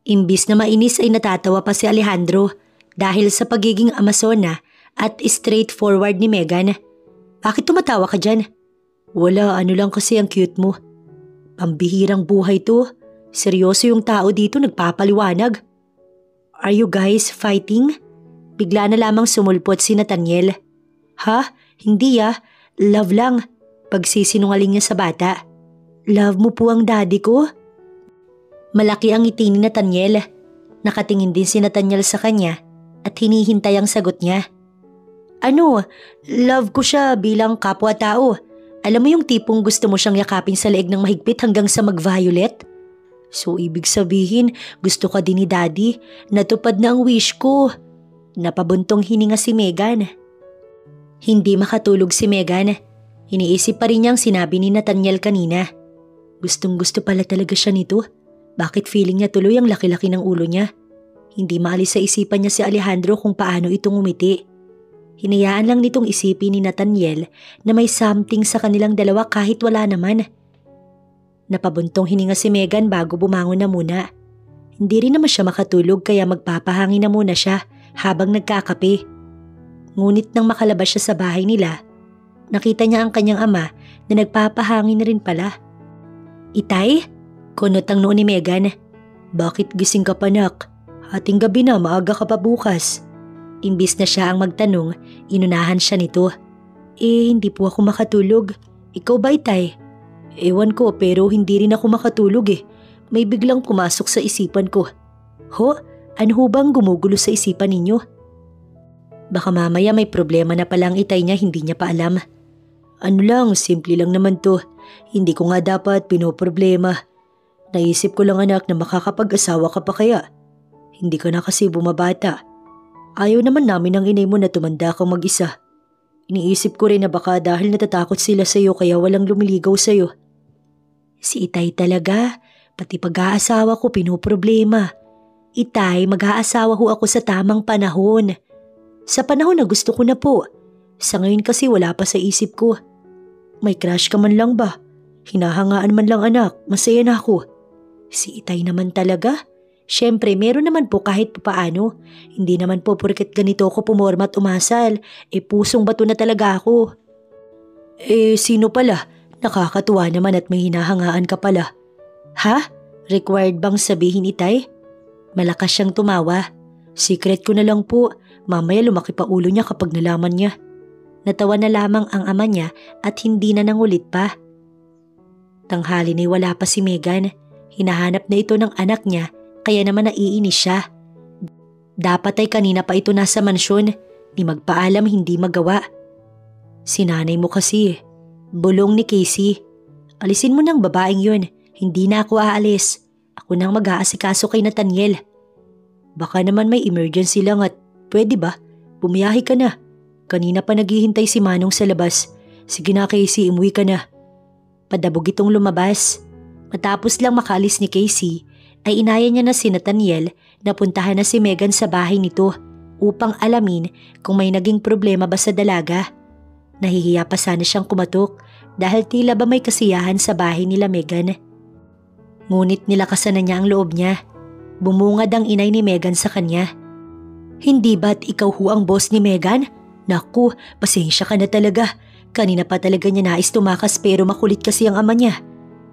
Imbis na mainis ay natatawa pa si Alejandro dahil sa pagiging Amazona at straightforward ni Megan. Bakit tumatawa ka dyan? Wala, ano lang kasi ang cute mo. Pambihirang buhay to. Seryoso yung tao dito nagpapaliwanag. Are you guys fighting? Bigla na lamang sumulpot si Nathaniel. Ha? Hindi ah. Love lang. Pagsisinungaling niya sa bata. Love mo po ang daddy ko? Malaki ang ngiti ni Nathaniel. Nakatingin din si Nathaniel sa kanya at hinihintay ang sagot niya. Ano? Love ko siya bilang kapwa-tao. Alam mo yung tipong gusto mo siyang yakapin sa leeg ng mahigpit hanggang sa mag-violet? So ibig sabihin, gusto ka din ni daddy? Natupad na ang wish ko. Napabuntong hininga si Megan. Hindi makatulog si Megan. Iniisip pa rin niyang sinabi ni Nathaniel kanina. Gustong gusto pala talaga siya nito. Bakit feeling niya tuloy ang laki-laki ng ulo niya? Hindi maalis sa isipan niya si Alejandro kung paano itong umiti. Hinayaan lang nitong isipin ni Nathaniel na may something sa kanilang dalawa kahit wala naman. Napabuntong hininga si Megan bago bumangon na muna. Hindi rin naman siya makatulog kaya magpapahangin na muna siya habang nagkakape. Ngunit nang makalabas siya sa bahay nila, nakita niya ang kanyang ama na nagpapahangin na rin pala. Itay? Kunot ang noo ni Megan. Bakit gising ka pa, nak? Hating gabi na, maaga ka pa bukas. Imbis na siya ang magtanong, inunahan siya nito. Hindi po ako makatulog. Ikaw ba, Itay? Ewan ko pero hindi rin ako makatulog eh. May biglang pumasok sa isipan ko. Ho? Ano ho bang gumugulo sa isipan ninyo? Baka mamaya may problema na palang Itay niya hindi niya pa alam. Ano lang, simple lang naman to. Hindi ko nga dapat pinoproblema. Naisip ko lang anak na makakapag-asawa ka pa kaya. Hindi ka na kasi bumabata. Ayaw naman namin ng inay mo na tumanda kang mag-isa. Iniisip ko rin na baka dahil natatakot sila sa'yo kaya walang lumiligaw sa'yo. Si Itay talaga, pati pag-aasawa ko pinoproblema. Itay, mag-aasawa ho ako sa tamang panahon. Sa panahon na gusto ko na po. Sa ngayon kasi wala pa sa isip ko. May crush ka man lang ba? Hinahangaan man lang anak, masaya na ako. Si Itay naman talaga, Siyempre, meron naman po kahit papaano. Hindi naman po porket ganito ako pumorma at umasal. Pusong bato na talaga ako. Sino pala? Nakakatuwa naman at may hinahangaan ka pala. Ha? Required bang sabihin, Itay? Malakas siyang tumawa. Secret ko na lang po. Mamaya lumaki pa ulo niya kapag nalaman niya. Natawa na lamang ang ama niya at hindi na nangulit pa. Tanghali na'y wala pa si Megan. Hinahanap na ito ng anak niya, kaya naman naiinis siya. Dapat ay kanina pa ito nasa mansyon, ni magpaalam hindi magawa. Si nanay mo kasi, bulong ni Casey. Alisin mo ng babaeng yun, hindi na ako aalis. Ako nang mag-aasikaso kay Nathaniel. Baka naman may emergency lang at pwede ba? Bumiyahe ka na. Kanina pa naghihintay si Manong sa labas. Sige na Casey, umuwi ka na. Padabog itong lumabas. Matapos lang makalis ni Casey, ay inaya niya na si Nathaniel na puntahan na si Megan sa bahay nito upang alamin kung may naging problema ba sa dalaga. Nahihiya pa sana siyang kumatok dahil tila ba may kasiyahan sa bahay nila Megan. Ngunit nilakasan na niya ang loob niya. Bumungad ang inay ni Megan sa kanya. Hindi ba't ikaw ho ang boss ni Megan? Naku, pasensya ka na talaga. Kanina pa talaga niya nais tumakas pero makulit kasi ang ama niya.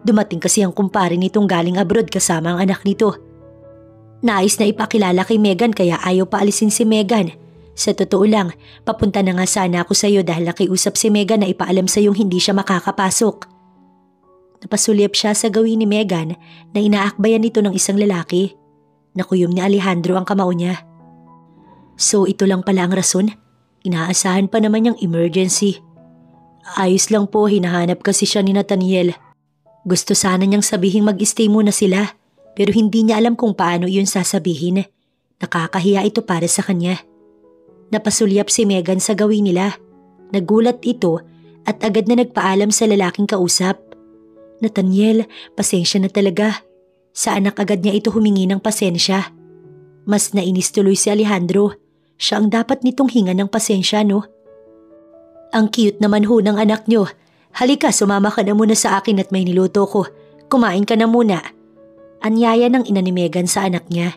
Dumating kasi ang kumpare nitong galing abroad kasama ang anak nito. Nais na ipakilala kay Megan kaya ayaw pa alisin si Megan. Sa totoo lang, papunta na nga sana ako sa iyo dahil nakiusap si Megan na ipaalam sa iyong hindi siya makakapasok. Napasulyap siya sa gawin ni Megan na inaakbayan nito ng isang lalaki. Nakuyom ni Alejandro ang kamao niya. So ito lang pala ang rason? Inaasahan pa naman yung emergency. Ayos lang po, hinahanap kasi siya ni Nathaniel. Gusto sana niyang sabihin mag-stay muna sila pero hindi niya alam kung paano iyon sasabihin. Nakakahiya ito para sa kanya. Napasulyap si Megan sa gawin nila. Nagulat ito at agad na nagpaalam sa lalaking kausap. Nathaniel, pasensya na talaga. Sa anak agad niya ito humingi ng pasensya. Mas nainis tuloy si Alejandro. Siya ang dapat nitong hinga ng pasensya, no? Ang cute naman ho ng anak niyo. Halika, sumama ka na muna sa akin at may niluto ko. Kumain ka na muna. Anyaya ng ina ni Megan sa anak niya.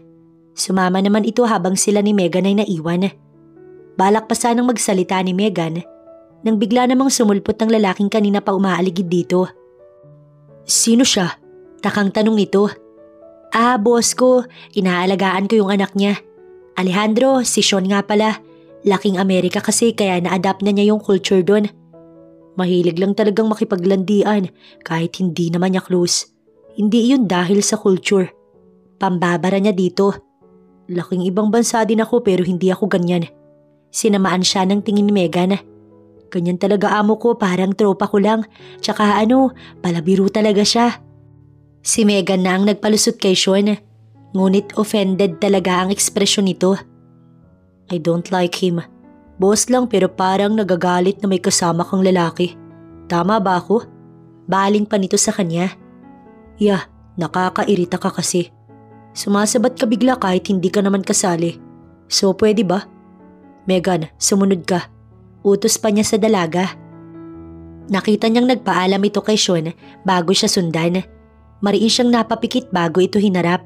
Sumama naman ito habang sila ni Megan ay naiwan. Balak pa sanang magsalita ni Megan nang bigla namang sumulpot ng lalaking kanina pa umaaligid dito. Sino siya? Takang tanong nito. Boss ko. Inaalagaan ko yung anak niya. Alejandro, si Sean nga pala. Laking Amerika kasi kaya na-adapt na niya yung culture doon. Mahilig lang talagang makipaglandian kahit hindi naman niya close. Hindi yun dahil sa culture. Pambabara niya dito. Laking ibang bansa din ako pero hindi ako ganyan. Sinamaan siya ng tingin ni Megan. Ganyan talaga amo ko, parang tropa ko lang. Tsaka palabiro talaga siya. Si Megan na ang nagpalusot kay Sean. Ngunit offended talaga ang ekspresyon nito. I don't like him. Boss lang pero parang nagagalit na may kasama kang lalaki. Tama ba ako? Baling pa nito sa kanya. Nakakairita ka kasi. Sumasabat ka bigla kahit hindi ka naman kasali. So pwede ba? Megan, sumunod ka. Utos pa niya sa dalaga. Nakita niyang nagpaalam ito kay Sean bago siya sundan. Mariin siyang napapikit bago ito hinarap.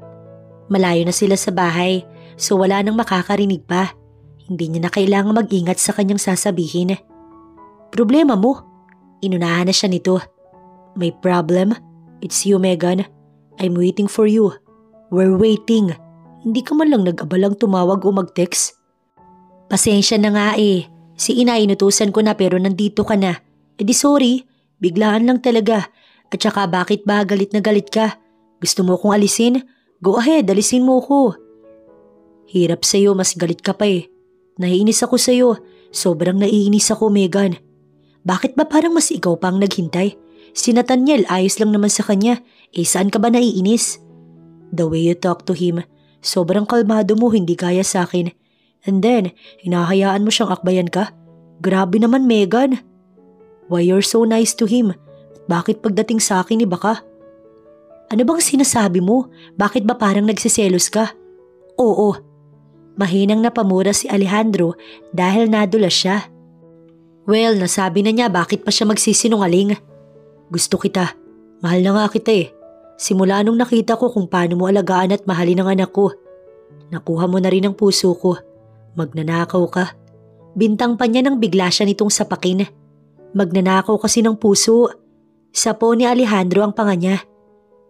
Malayo na sila sa bahay so wala nang makakarinig pa. Hindi niya na kailangang mag-ingat sa kanyang sasabihin. Problema mo? Inunahan na siya nito. May problem? It's you, Megan. I'm waiting for you. We're waiting. Hindi ka man lang nag-abalang tumawag o mag-text. Pasensya na nga Si ina inutusan ko na pero nandito ka na. Di sorry, biglaan lang talaga. At saka bakit ba galit na galit ka? Gusto mo kong alisin? Go ahead, alisin mo ko. Hirap sa'yo, mas galit ka pa Naiinis ako sa'yo. Sobrang naiinis ako, Megan. Bakit ba parang mas ikaw pa ang naghintay? Si Nathaniel ayos lang naman sa kanya. Saan ka ba naiinis? The way you talk to him. Sobrang kalmado mo, hindi kaya sa akin. And then, hinahayaan mo siyang akbayan ka? Grabe naman, Megan. Why you're so nice to him? Bakit pagdating sa akin iba ka? Ano bang sinasabi mo? Bakit ba parang nagsiselos ka? Oo. Mahinang napamura si Alejandro dahil nadulas siya. Well, nasabi na niya bakit pa siya magsisinungaling. Gusto kita. Mahal na nga kita Simula nung nakita ko kung paano mo alagaan at mahalin ang anak ko. Nakuha mo na rin ang puso ko. Magnanakaw ka. Bintang pa niya nang bigla siya nitong sapakin. Magnanakaw kasi ng puso. Sapo ni Alejandro ang panga niya.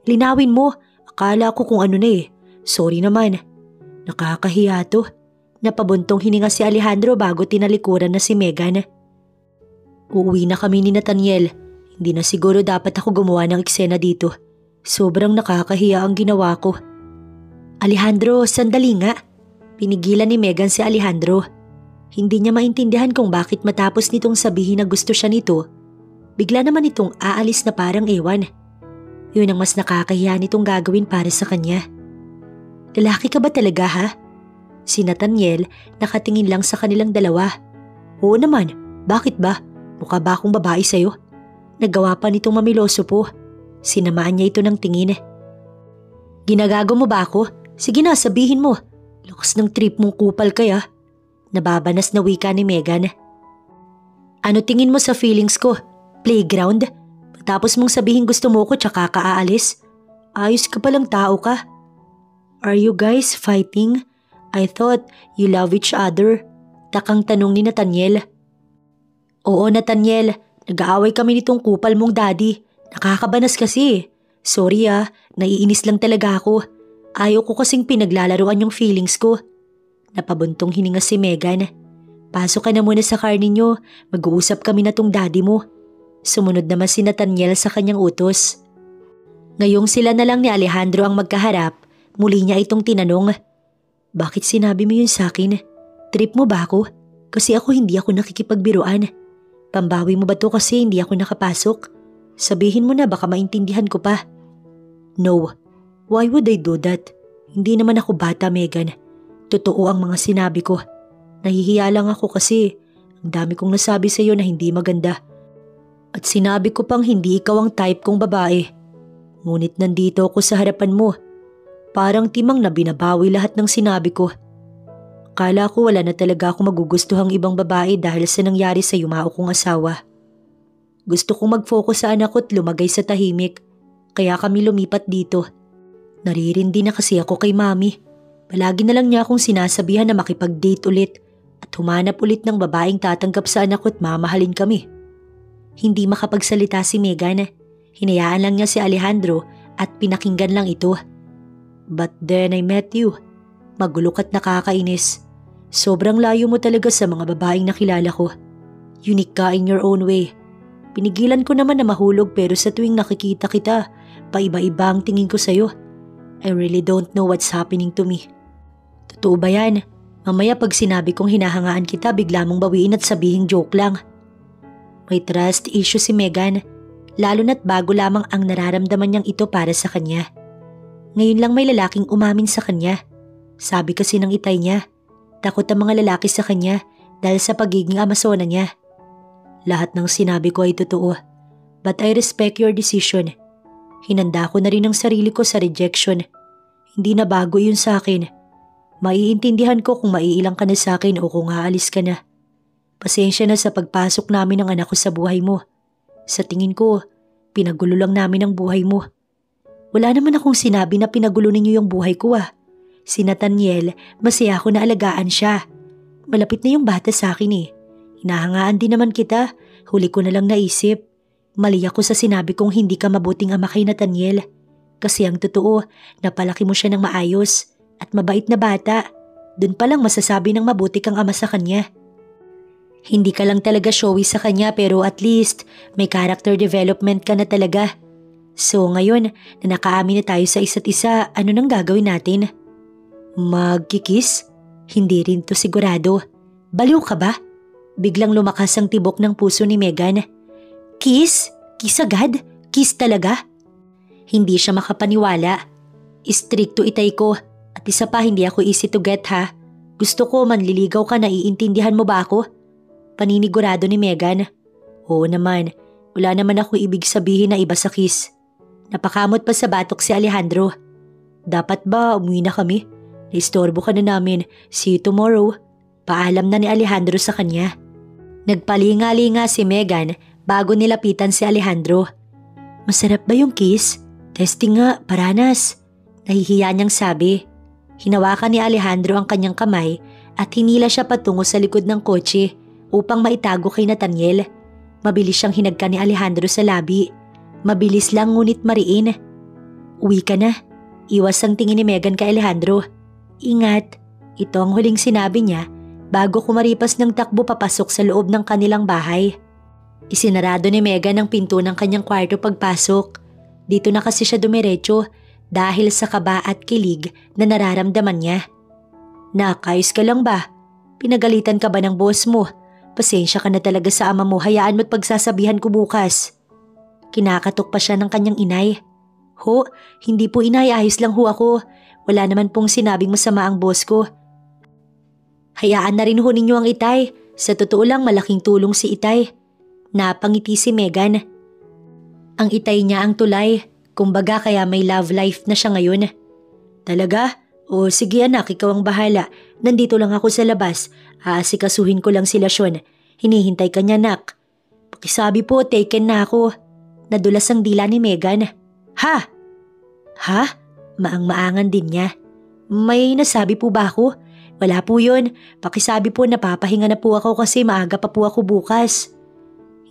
Linawin mo, akala ko kung ano na eh. Sorry naman. Nakakahiya to. Napabuntong hininga si Alejandro bago tinalikuran na si Megan. Uuwi na kami ni Nathaniel. Hindi na siguro dapat ako gumawa ng eksena dito. Sobrang nakakahiya ang ginawa ko. Alejandro, sandali nga. Pinigilan ni Megan si Alejandro. Hindi niya maintindihan kung bakit matapos nitong sabihin na gusto siya nito, bigla naman itong aalis na parang ewan. Yun ang mas nakakahiya nitong gagawin para sa kanya. Lalaki ka ba talaga ha? Si Nathaniel nakatingin lang sa kanilang dalawa. Oo naman, bakit ba? Mukha ba akong babae sa'yo? Nagawa pa nitong mamiloso po. Sinamaan niya ito ng tingin. Ginagago mo ba ako? Sige na, sabihin mo. Lakas ng trip mong kupal kaya. Nababanas na wika ni Megan. Ano tingin mo sa feelings ko? Playground? Tapos mong sabihin gusto mo ko tsaka ka aalis? Ayos ka palang tao ka. Are you guys fighting? I thought you love each other. Takang tanong ni Nathaniel. Oo Nathaniel, nag-aaway kami nitong kupal mong daddy. Nakakabanas kasi. Sorry naiinis lang talaga ako. Ayaw ko kasing pinaglalaruan yung feelings ko. Napabuntong hininga si Megan. Pasok ka na muna sa car ninyo. Mag-uusap kami na tong daddy mo. Sumunod naman si Nathaniel sa kanyang utos. Ngayong sila na lang ni Alejandro ang magkaharap, muli niya itong tinanong. Bakit sinabi mo yun sa akin? Trip mo ba ako? Kasi hindi ako nakikipagbiruan. Pambawi mo ba to kasi hindi ako nakapasok? Sabihin mo na baka maintindihan ko pa. No, why would I do that? Hindi naman ako bata, Megan. Totoo ang mga sinabi ko. Nahihiya lang ako kasi ang dami kong nasabi sa iyo na hindi maganda. At sinabi ko pang hindi ikaw ang type kong babae. Ngunit nandito ako sa harapan mo. Parang timang na binabawi lahat ng sinabi ko. Kala ko wala na talaga ako magugustuhang ibang babae dahil sa nangyari sa yumao kong asawa. Gusto kong mag-focus sa anak ko at lumagay sa tahimik, kaya kami lumipat dito. Naririndi na kasi ako kay mami. Palagi na lang niya akong sinasabihan na makipag-date ulit at humanap ulit ng babaeng tatanggap sa anak ko at mamahalin kami. Hindi makapagsalita si Megan. Hinayaan lang niya si Alejandro at pinakinggan lang ito. But then I met you. Magulok at nakakainis. Sobrang layo mo talaga sa mga babaeng nakilala ko. Unique ka in your own way. Pinigilan ko naman na mahulog pero sa tuwing nakikita kita, paiba-iba ang tingin ko sa'yo. I really don't know what's happening to me. Totoo ba yan? Mamaya pag sinabi kong hinahangaan kita, bigla mong bawiin at sabihin joke lang. May trust issue si Megan, lalo na't bago lamang ang nararamdaman niyang ito para sa kanya. Ngayon lang may lalaking umamin sa kanya. Sabi kasi ng itay niya, takot ang mga lalaki sa kanya dahil sa pagiging amasona niya. Lahat ng sinabi ko ay totoo, but I respect your decision. Hinanda ko na rin ang sarili ko sa rejection. Hindi na bago yun sa akin. Maiintindihan ko kung maiilang ka na sa akin o kung aalis ka na. Pasensya na sa pagpasok namin ng anak ko sa buhay mo. Sa tingin ko, pinagulo lang namin ang buhay mo. Wala naman akong sinabi na pinagulo ninyo yung buhay ko Si Nathaniel, masaya ako na alagaan siya. Malapit na yung bata sa akin Hinahangaan din naman kita, huli ko na lang naisip. Mali ako sa sinabi kong hindi ka mabuting ama kay Nathaniel. Kasi ang totoo, napalaki mo siya ng maayos at mabait na bata. Doon pa lang masasabi ng mabuti kang ama sa kanya. Hindi ka lang talaga showy sa kanya pero at least may character development ka na talaga. So ngayon na nakaamin na tayo sa isa't isa, ano nang gagawin natin? Magkikis? Hindi rin to sigurado. Baliw ka ba? Biglang lumakas ang tibok ng puso ni Megan. Kiss? Kiss agad? Kiss talaga? Hindi siya makapaniwala. Istrikto itay ko at isa pa hindi ako easy to get Gusto ko manliligaw ka, naiintindihan mo ba ako? Paninigurado ni Megan. Oo naman, wala naman ako ibig sabihin na iba sa kiss. Napakamot pa sa batok si Alejandro. Dapat ba umuwi na kami? Naistorbo ka na namin. See you tomorrow. Paalam na ni Alejandro sa kanya. Nagpalinga-linga si Megan bago nilapitan si Alejandro. Masarap ba yung kiss? Testing nga, paranas. Nahihiya niyang sabi. Hinawakan ni Alejandro ang kanyang kamay at hinila siya patungo sa likod ng kotse upang maitago kay Nathaniel. Mabilis siyang hinagka ni Alejandro sa labi. Mabilis lang ngunit mariin. Uwi ka na. Iwas ang tingin ni Megan kay Alejandro. Ingat. Ito ang huling sinabi niya bago kumaripas ng takbo papasok sa loob ng kanilang bahay. Isinarado ni Megan ang pinto ng kanyang kwarto pagpasok. Dito na kasi siya dumiretso dahil sa kaba at kilig na nararamdaman niya. Nakayos ka lang ba? Pinagalitan ka ba ng boss mo? Pasensya ka na talaga sa ama mo, hayaan mo't pagsasabihan ko bukas. Kinakatok pa siya ng kanyang inay. Ho, hindi po inay, ayos lang ho ako. Wala naman pong sinabing masama ang boss ko. Hayaan na rin ho ninyo ang itay. Sa totoo lang malaking tulong si itay. Napangiti si Megan. Ang itay niya ang tulay, kumbaga kaya may love life na siya ngayon. Talaga? O sige anak, ikaw ang bahala. Nandito lang ako sa labas. Aasikasuhin ko lang sila Sean. Hinihintay ka niya nak. Pakisabi po, taken na ako. Nadulas ang dila ni Megan. Ha? Ha? Maang-maangan din niya. May nasabi po ba ako? Wala po yun. Pakisabi po napapahinga na po ako kasi maaga pa po ako bukas.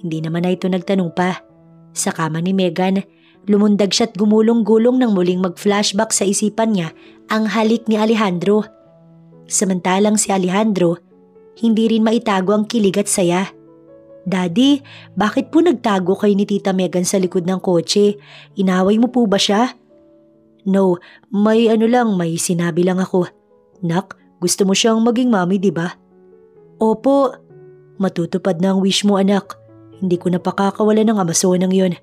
Hindi naman na ito nagtanong pa. Sa kama ni Megan, lumundag siya't gumulong-gulong nang muling mag-flashback sa isipan niya ang halik ni Alejandro. Samantalang si Alejandro, hindi rin maitago ang kilig at saya. Daddy, bakit po nagtago kayo ni Tita Megan sa likod ng kotse? Inaway mo po ba siya? No, may sinabi lang ako. Nak, gusto mo siyang maging mami, di ba? Opo. Matutupad na ang wish mo anak. Hindi ko napakakawala ng amasonang yon.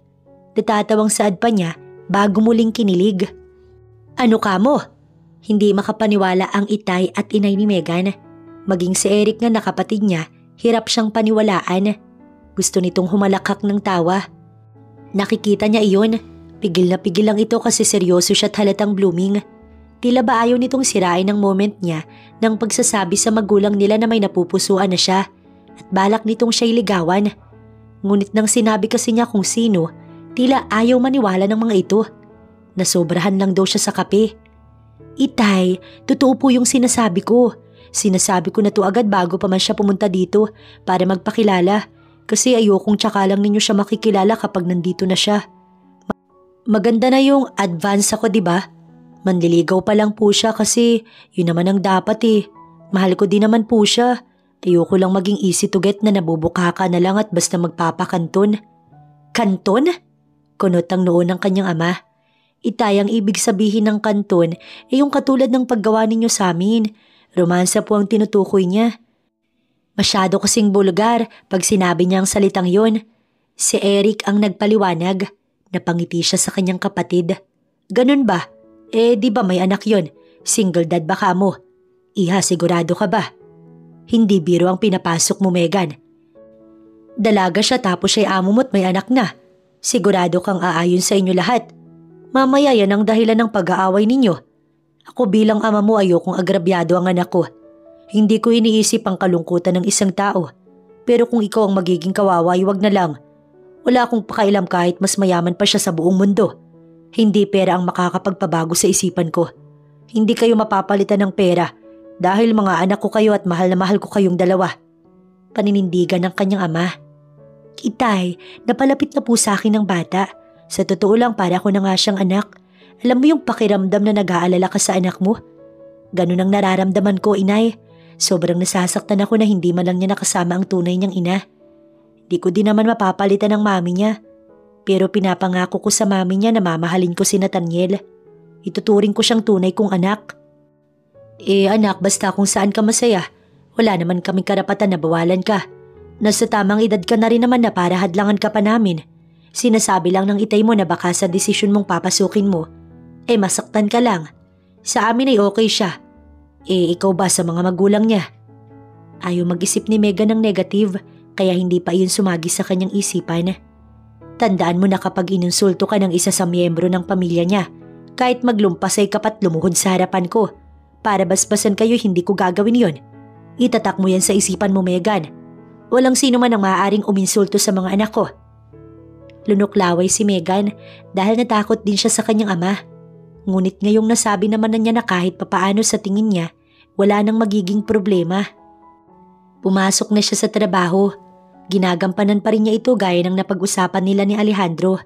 Natatawang saad pa niya bago muling kinilig. Ano ka mo? Hindi makapaniwala ang itay at inay ni Megan. Maging si Eric nga na kapatid niya, hirap siyang paniwalaan. Gusto nitong humalakak ng tawa. Nakikita niya iyon. Pigil na pigil lang ito kasi seryoso siya at halatang blooming. Tila ba ayaw nitong sirain ang moment niya ng pagsasabi sa magulang nila na may napupusuan na siya at balak nitong siya'y ligawan. Ngunit nang sinabi kasi niya kung sino, tila ayaw maniwala ng mga ito. Nasobrahan lang daw siya sa kape. Itay, totoo po yung sinasabi ko. Sinasabi ko na to agad bago pa man siya pumunta dito para magpakilala. Kasi ayokong tsaka lang ninyo siya makikilala kapag nandito na siya. Maganda na yung advance ako, diba? Manliligaw pa lang po siya kasi yun naman ang dapat eh. Mahal ko din naman po siya. Ayoko lang maging easy to get na nabubuka ka na lang at basta magpapakanton. Kanton? Kunot ang noon ng kanyang ama. Itay, ang ibig sabihin ng kanton ay yung katulad ng paggawa ninyo sa amin. Romansa po ang tinutukoy niya. Masyado kasing bulgar pag sinabi niya ang salitang yon. Si Eric ang nagpaliwanag. Napangiti siya sa kanyang kapatid. Ganun ba? Di ba may anak yon? Single dad ba ka mo? Iha, sigurado ka ba? Hindi biro ang pinapasok mo, Megan. Dalaga siya tapos siya'y amo mo't may anak na. Sigurado kang aayon sa inyo lahat. Mamaya yan ang dahilan ng pag-aaway ninyo. Ako bilang ama mo ayokong agrabyado ang anak ko. Hindi ko iniisip ang kalungkutan ng isang tao. Pero kung ikaw ang magiging kawawa, wag na lang. Wala akong pakailam kahit mas mayaman pa siya sa buong mundo. Hindi pera ang makakapagpabago sa isipan ko. Hindi kayo mapapalitan ng pera dahil mga anak ko kayo at mahal na mahal ko kayong dalawa. Paninindigan ng kanyang ama. Itay, napalapit na po sa akin ng bata. Sa totoo lang para ko na nga siyang anak. Alam mo yung pakiramdam na nag-aalala ka sa anak mo? Ganun ang nararamdaman ko, inay. Sobrang nasasaktan ako na hindi man lang niya nakasama ang tunay niyang ina. Di ko din naman mapapalitan ng mami niya. Pero pinapangako ko sa mami niya na mamahalin ko si Nathaniel. Ituturing ko siyang tunay kong anak. Anak, basta kung saan ka masaya. Wala naman kaming karapatan na bawalan ka. Nasa tamang edad ka na rin naman na para hadlangan ka pa namin. Sinasabi lang ng itay mo na baka sa desisyon mong papasukin mo, masaktan ka lang. Sa amin ay okay siya. Ikaw ba sa mga magulang niya? Ayaw mag-isip ni Megan ng negative, kaya hindi pa iyon sumagi sa kanyang isipan. Tandaan mo na kapag inunsulto ka ng isa sa miyembro ng pamilya niya, kahit maglumpasay ka pa't lumuhod sa harapan ko, para basbasan kayo hindi ko gagawin yon. Itatak mo yan sa isipan mo, Megan. Walang sino man ang maaaring uminsulto sa mga anak ko. Lunuklaway si Megan dahil natakot din siya sa kanyang ama. Ngunit ngayong nasabi naman na niya na kahit papaano sa tingin niya, wala nang magiging problema. Pumasok na siya sa trabaho. Ginagampanan pa rin niya ito gaya ng napag-usapan nila ni Alejandro.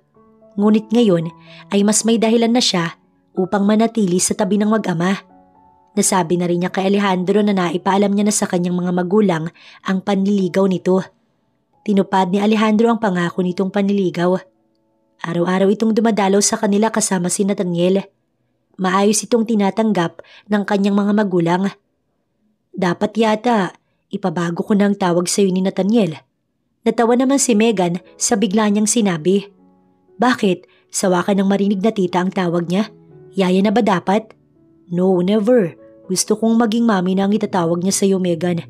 Ngunit ngayon ay mas may dahilan na siya upang manatili sa tabi ng mag-ama. Nasabi na rin niya kay Alejandro na naipaalam niya na sa kanyang mga magulang ang panliligaw nito. Tinupad ni Alejandro ang pangako nitong panliligaw. Araw-araw itong dumadalaw sa kanila kasama si Nathaniel. Maayos itong tinatanggap ng kanyang mga magulang. Dapat yata, ipabago ko na ang tawag sa iyo ni Nathaniel. Natawa naman si Megan sa bigla niyang sinabi. Bakit? Sawa ka nang marinig na tita ang tawag niya? Yaya na ba dapat? No, never. Gusto kong maging mami na ang itatawag niya sa iyo, Megan.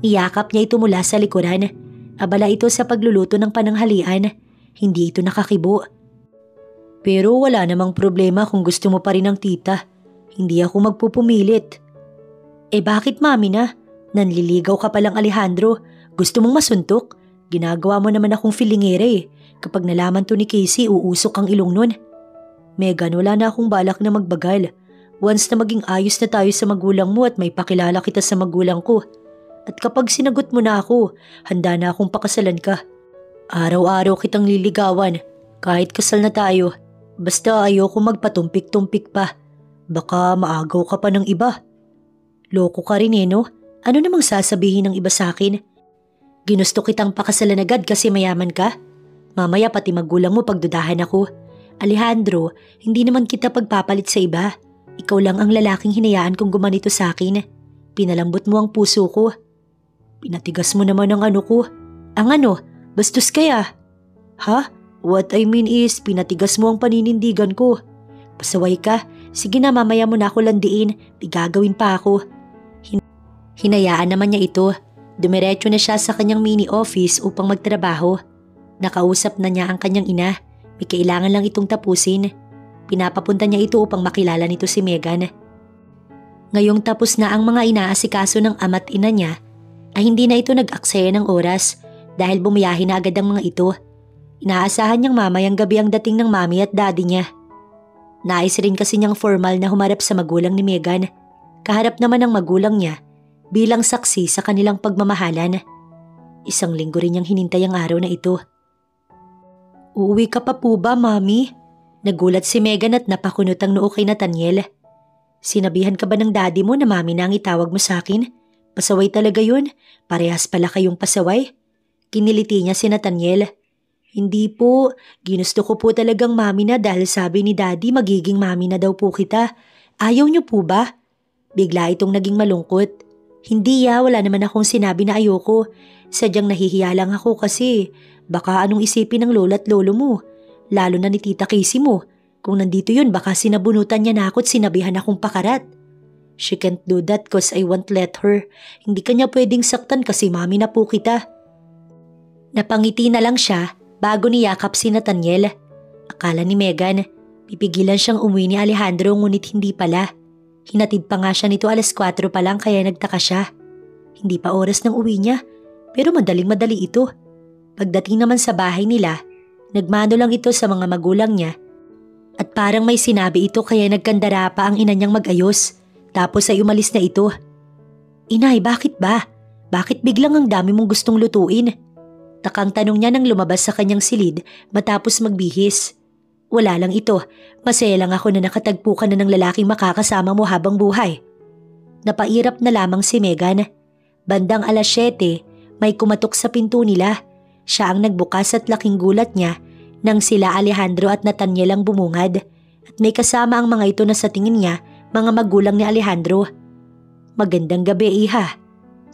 Niyakap niya ito mula sa likuran. Abala ito sa pagluluto ng pananghalian. Hindi ito nakakibo. Pero wala namang problema kung gusto mo pa rin ng tita. Hindi ako magpupumilit. Bakit mami na? Nanliligaw ka palang Alejandro. Gusto mong masuntok? Ginagawa mo naman akong filingere. Kapag nalaman to ni Casey, uusok ang ilong nun. Megan, wala na akong balak na magbagal. Once na maging ayos na tayo sa magulang mo at may pakilala kita sa magulang ko. At kapag sinagot mo na ako, handa na akong pakasalan ka. Araw-araw kitang liligawan, kahit kasal na tayo. Basta ayoko magpatumpik-tumpik pa. Baka maagaw ka pa ng iba. Loko ka rin no? Ano namang sasabihin ng iba sa akin? Ginusto kitang pakasalan agad kasi mayaman ka? Mamaya pati magulang mo pagdudahan ako. Alejandro, hindi naman kita pagpapalit sa iba. Ikaw lang ang lalaking hinayaan kong gumanito sa akin. Pinalambot mo ang puso ko. Pinatigas mo naman ang ano ko. Ang ano? Bastos kaya? Ha? What I mean is, pinatigas mo ang paninindigan ko. Pasaway ka. Sige na, mamaya mo na ako landiin. Gagawin pa ako. Hinayaan naman niya ito. Dumiretso na siya sa kanyang mini office upang magtrabaho. Nakausap na niya ang kanyang ina. May kailangan lang itong tapusin. Pinapapunta niya ito upang makilala nito si Megan. Ngayong tapos na ang mga inaasikaso ng ama't ina niya, ay hindi na ito nag-aksaya ng oras dahil bumiyahe na agad ang mga ito. Inaasahan niyang mamayang gabi ang dating ng mami at daddy niya. Nais rin kasi niyang formal na humarap sa magulang ni Megan. Kaharap naman ang magulang niya bilang saksi sa kanilang pagmamahalan. 1 linggo rin niyang hinintay ang araw na ito. Uuwi ka pa po ba, mami? Nagulat si Megan at napakunot ang noo kay Nathaniel. Sinabihan ka ba ng daddy mo na mami na ang itawag mo sa akin? Pasaway talaga yun. Parehas pala kayong pasaway. Kiniliti niya si Nathaniel. Hindi po. Ginusto ko po talagang mami na dahil sabi ni daddy magiging mami na daw po kita. Ayaw niyo po ba? Bigla itong naging malungkot. Hindi wala naman akong sinabi na ayoko. Sadyang nahihiya lang ako kasi baka anong isipin ng lola at lolo mo. Lalo na ni Tita Casey mo. Kung nandito yun, baka sinabunutan niya na ako at sinabihan akong pakarat. She can't do that cause I won't let her. Hindi kanya pwedeng saktan kasi mami na po kita. Napangiti na lang siya bago niyakap si Nathaniel. Akala ni Megan, pipigilan siyang umuwi ni Alejandro ngunit hindi pala. Hinatid pa nga siya nito 4:00 pa lang kaya nagtaka siya. Hindi pa oras ng uwi niya, pero madaling-madali ito. Pagdating naman sa bahay nila, nagmano lang ito sa mga magulang niya at parang may sinabi ito kaya nagkandara pa ang ina niyang mag-ayos tapos ay umalis na ito. Inay, bakit ba? Bakit biglang ang dami mong gustong lutuin? Takang tanong niya nang lumabas sa kanyang silid matapos magbihis. Wala lang ito, masaya lang ako na nakatagpo ka na ng lalaking makakasama mo habang buhay. Napairap na lamang si Megan. Bandang 7:00, may kumatok sa pinto nila. Siya ang nagbukas at laking gulat niya nang sila Alejandro at Nathaniel ang bumungad at may kasama ang mga ito na sa tingin niya mga magulang ni Alejandro. Magandang gabi, iha.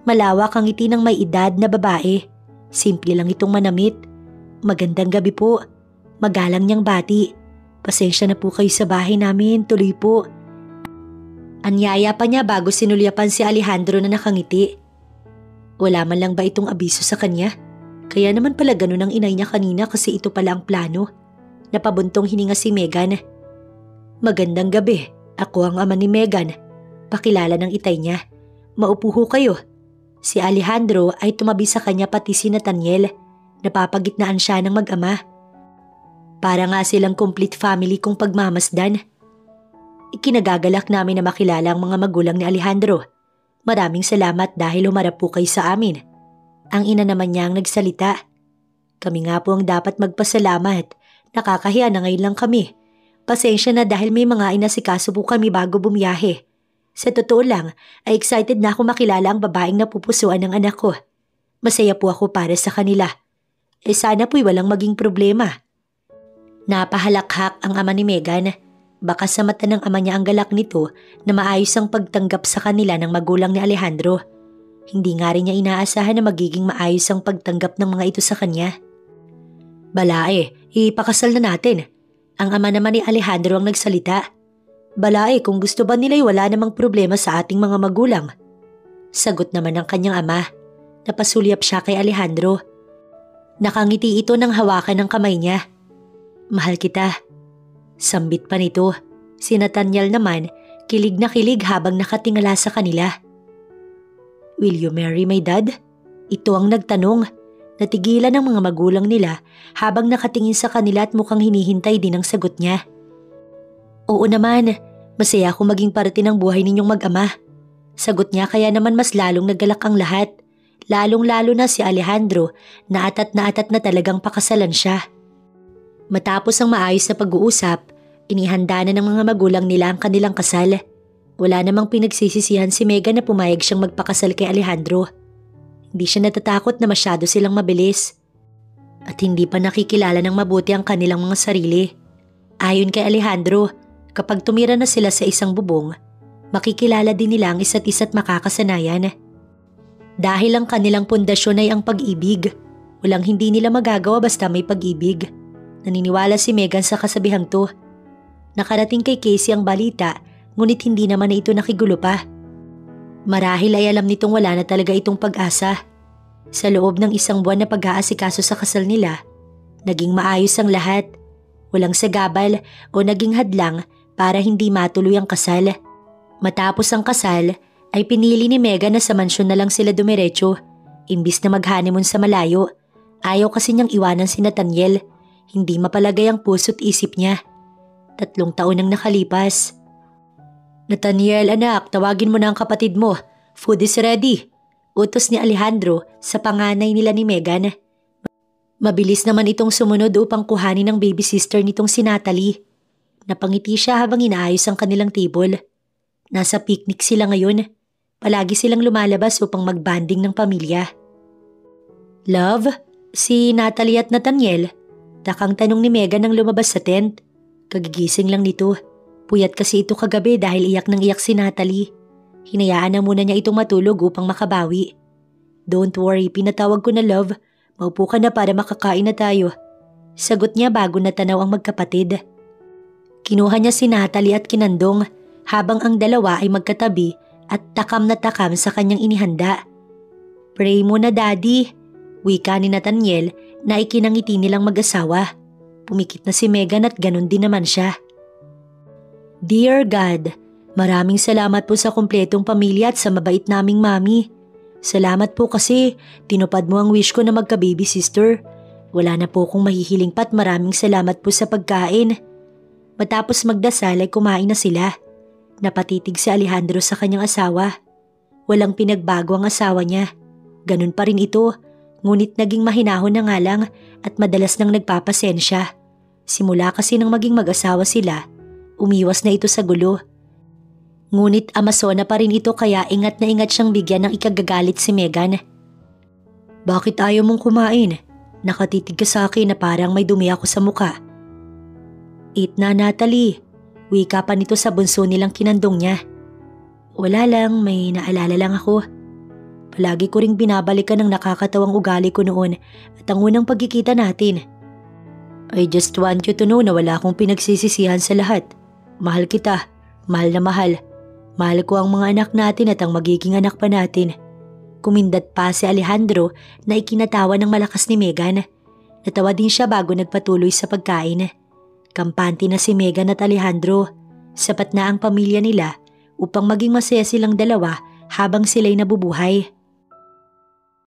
Malawak ang ngiti ng may edad na babae. Simple lang itong manamit. Magandang gabi po. Magalang niyang bati. Pasensya na po kayo sa bahay namin, tuloy po. Anyaya pa niya bago sinulyapan si Alejandro na nakangiti. Wala man lang ba itong abiso sa kanya? Kaya naman pala ganun ang inay niya kanina kasi ito pala ang plano. Napabuntong hininga si Megan. Magandang gabi, ako ang ama ni Megan. Pakilala ng itay niya. Maupo ho kayo. Si Alejandro ay tumabi sa kanya pati si Nathaniel. Napapagitnaan siya ng mag-ama. Para nga silang complete family kung pagmamasdan. Ikinagagalak namin na makilala ang mga magulang ni Alejandro. Maraming salamat dahil humarap po kayo sa amin. Ang ina naman niya ang nagsalita. Kami nga po ang dapat magpasalamat. Nakakahiya na ngayon lang kami. Pasensya na dahil may mga inasikaso po kami bago bumiyahe. Sa totoo lang, ay excited na ako makilala ang babaeng napupusuan ng anak ko. Masaya po ako para sa kanila. Sana po'y walang maging problema. Napahalakhak ang ama ni Megan. Baka sa mata ng ama niya ang galak nito na maayos ang pagtanggap sa kanila ng magulang ni Alejandro. Hindi nga rin niya inaasahan na magiging maayos ang pagtanggap ng mga ito sa kanya. Balae, ipakasal na natin. Ang ama naman ni Alejandro ang nagsalita. Balae, kung gusto ba nila'y wala namang problema sa ating mga magulang. Sagot naman ng kanyang ama. Napasulyap siya kay Alejandro. Nakangiti ito nang hawakan ng kamay niya. Mahal kita. Sambit pa nito. Si Nathaniel naman, kilig na kilig habang nakatingala sa kanila. Will you marry my dad? Ito ang nagtanong. Natigilan ang mga magulang nila habang nakatingin sa kanila at mukhang hinihintay din ang sagot niya. Oo naman, masaya akong maging parte ng buhay ninyong mag-ama. Sagot niya kaya naman mas lalong naggalak ang lahat. Lalong-lalo na si Alejandro na atat na talagang pakasalan siya. Matapos ang maayos na pag-uusap, inihanda na ng mga magulang nila ang kanilang kasal. Wala namang pinagsisisihan si Megan na pumayag siyang magpakasal kay Alejandro. Hindi siya natatakot na masyado silang mabilis. At hindi pa nakikilala ng mabuti ang kanilang mga sarili. Ayon kay Alejandro, kapag tumira na sila sa isang bubong, makikilala din nila ang isa't isa't makakasanayan. Dahil ang kanilang pundasyon ay ang pag-ibig, walang hindi nila magagawa basta may pag-ibig. Naniniwala si Megan sa kasabihang to. Nakarating kay Casey ang balita, ngunit hindi naman na ito nakigulo pa. Marahil ay alam nitong wala na talaga itong pag-asa. Sa loob ng isang buwan na pag-aasikaso sa kasal nila, naging maayos ang lahat. Walang sagabal o naging hadlang para hindi matuloy ang kasal. Matapos ang kasal, ay pinili ni Megan na sa mansyon na lang sila dumiretso. Imbis na mag-honeymoon sa malayo, ayaw kasi niyang iwanan si Nathaniel. Hindi mapalagay ang puso't isip niya. 3 taon nang nakalipas. Nathaniel anak, tawagin mo na ang kapatid mo. Food is ready. Utos ni Alejandro sa panganay nila ni Megan. Mabilis naman itong sumunod upang kuhanin ng baby sister nitong si Natalie. Napangiti siya habang inaayos ang kanilang table. Nasa picnic sila ngayon. Palagi silang lumalabas upang magbanding ng pamilya. Love, si Natalie at Nathaniel. Takang tanong ni Megan nang lumabas sa tent. Kagigising lang nito. Puyat kasi ito kagabi dahil iyak nang iyak si Natalie. Hinayaan na muna niya itong matulog upang makabawi. Don't worry, pinatawag ko na love. Maupo ka na para makakain na tayo. Sagot niya bago natanaw ang magkapatid. Kinuha niya si Natalie at kinandong habang ang dalawa ay magkatabi at takam na takam sa kanyang inihanda. Pray muna daddy, wika ni Nathaniel na ikinangiti nilang mag-asawa. Pumikit na si Megan at ganun din naman siya. Dear God, maraming salamat po sa kumpletong pamilya at sa mabait naming mami. Salamat po kasi tinupad mo ang wish ko na magka-baby sister. Wala na po akong mahihiling pa at maraming salamat po sa pagkain. Matapos magdasal ay kumain na sila. Napatitig si Alejandro sa kanyang asawa. Walang pinagbago ang asawa niya. Ganun pa rin ito, ngunit naging mahinahon na nga lang at madalas nang nagpapasensya. Simula kasi nang maging mag-asawa sila, umiwas na ito sa gulo. Ngunit amasona pa rin ito kaya ingat na ingat siyang bigyan ng ikagagalit si Megan. Bakit ayaw mong kumain? Nakatitig ka sa akin na parang may dumi ako sa muka. Eat na Natalie. Wika pa nito sa bunso nilang kinandong niya. Wala lang, may naalala lang ako. Palagi ko ring binabalikan ang nakakatawang ugali ko noon at ang unang pagkikita natin. I just want you to know na wala akong pinagsisisihan sa lahat. Mahal kita, mahal na mahal. Mahal ko ang mga anak natin at ang magiging anak pa natin. Kumindat pa si Alejandro na ikinatawa ng malakas ni Megan. Natawa din siya bago nagpatuloy sa pagkain. Kampante na si Megan at Alejandro. Sapat na ang pamilya nila upang maging masaya silang dalawa habang sila'y nabubuhay.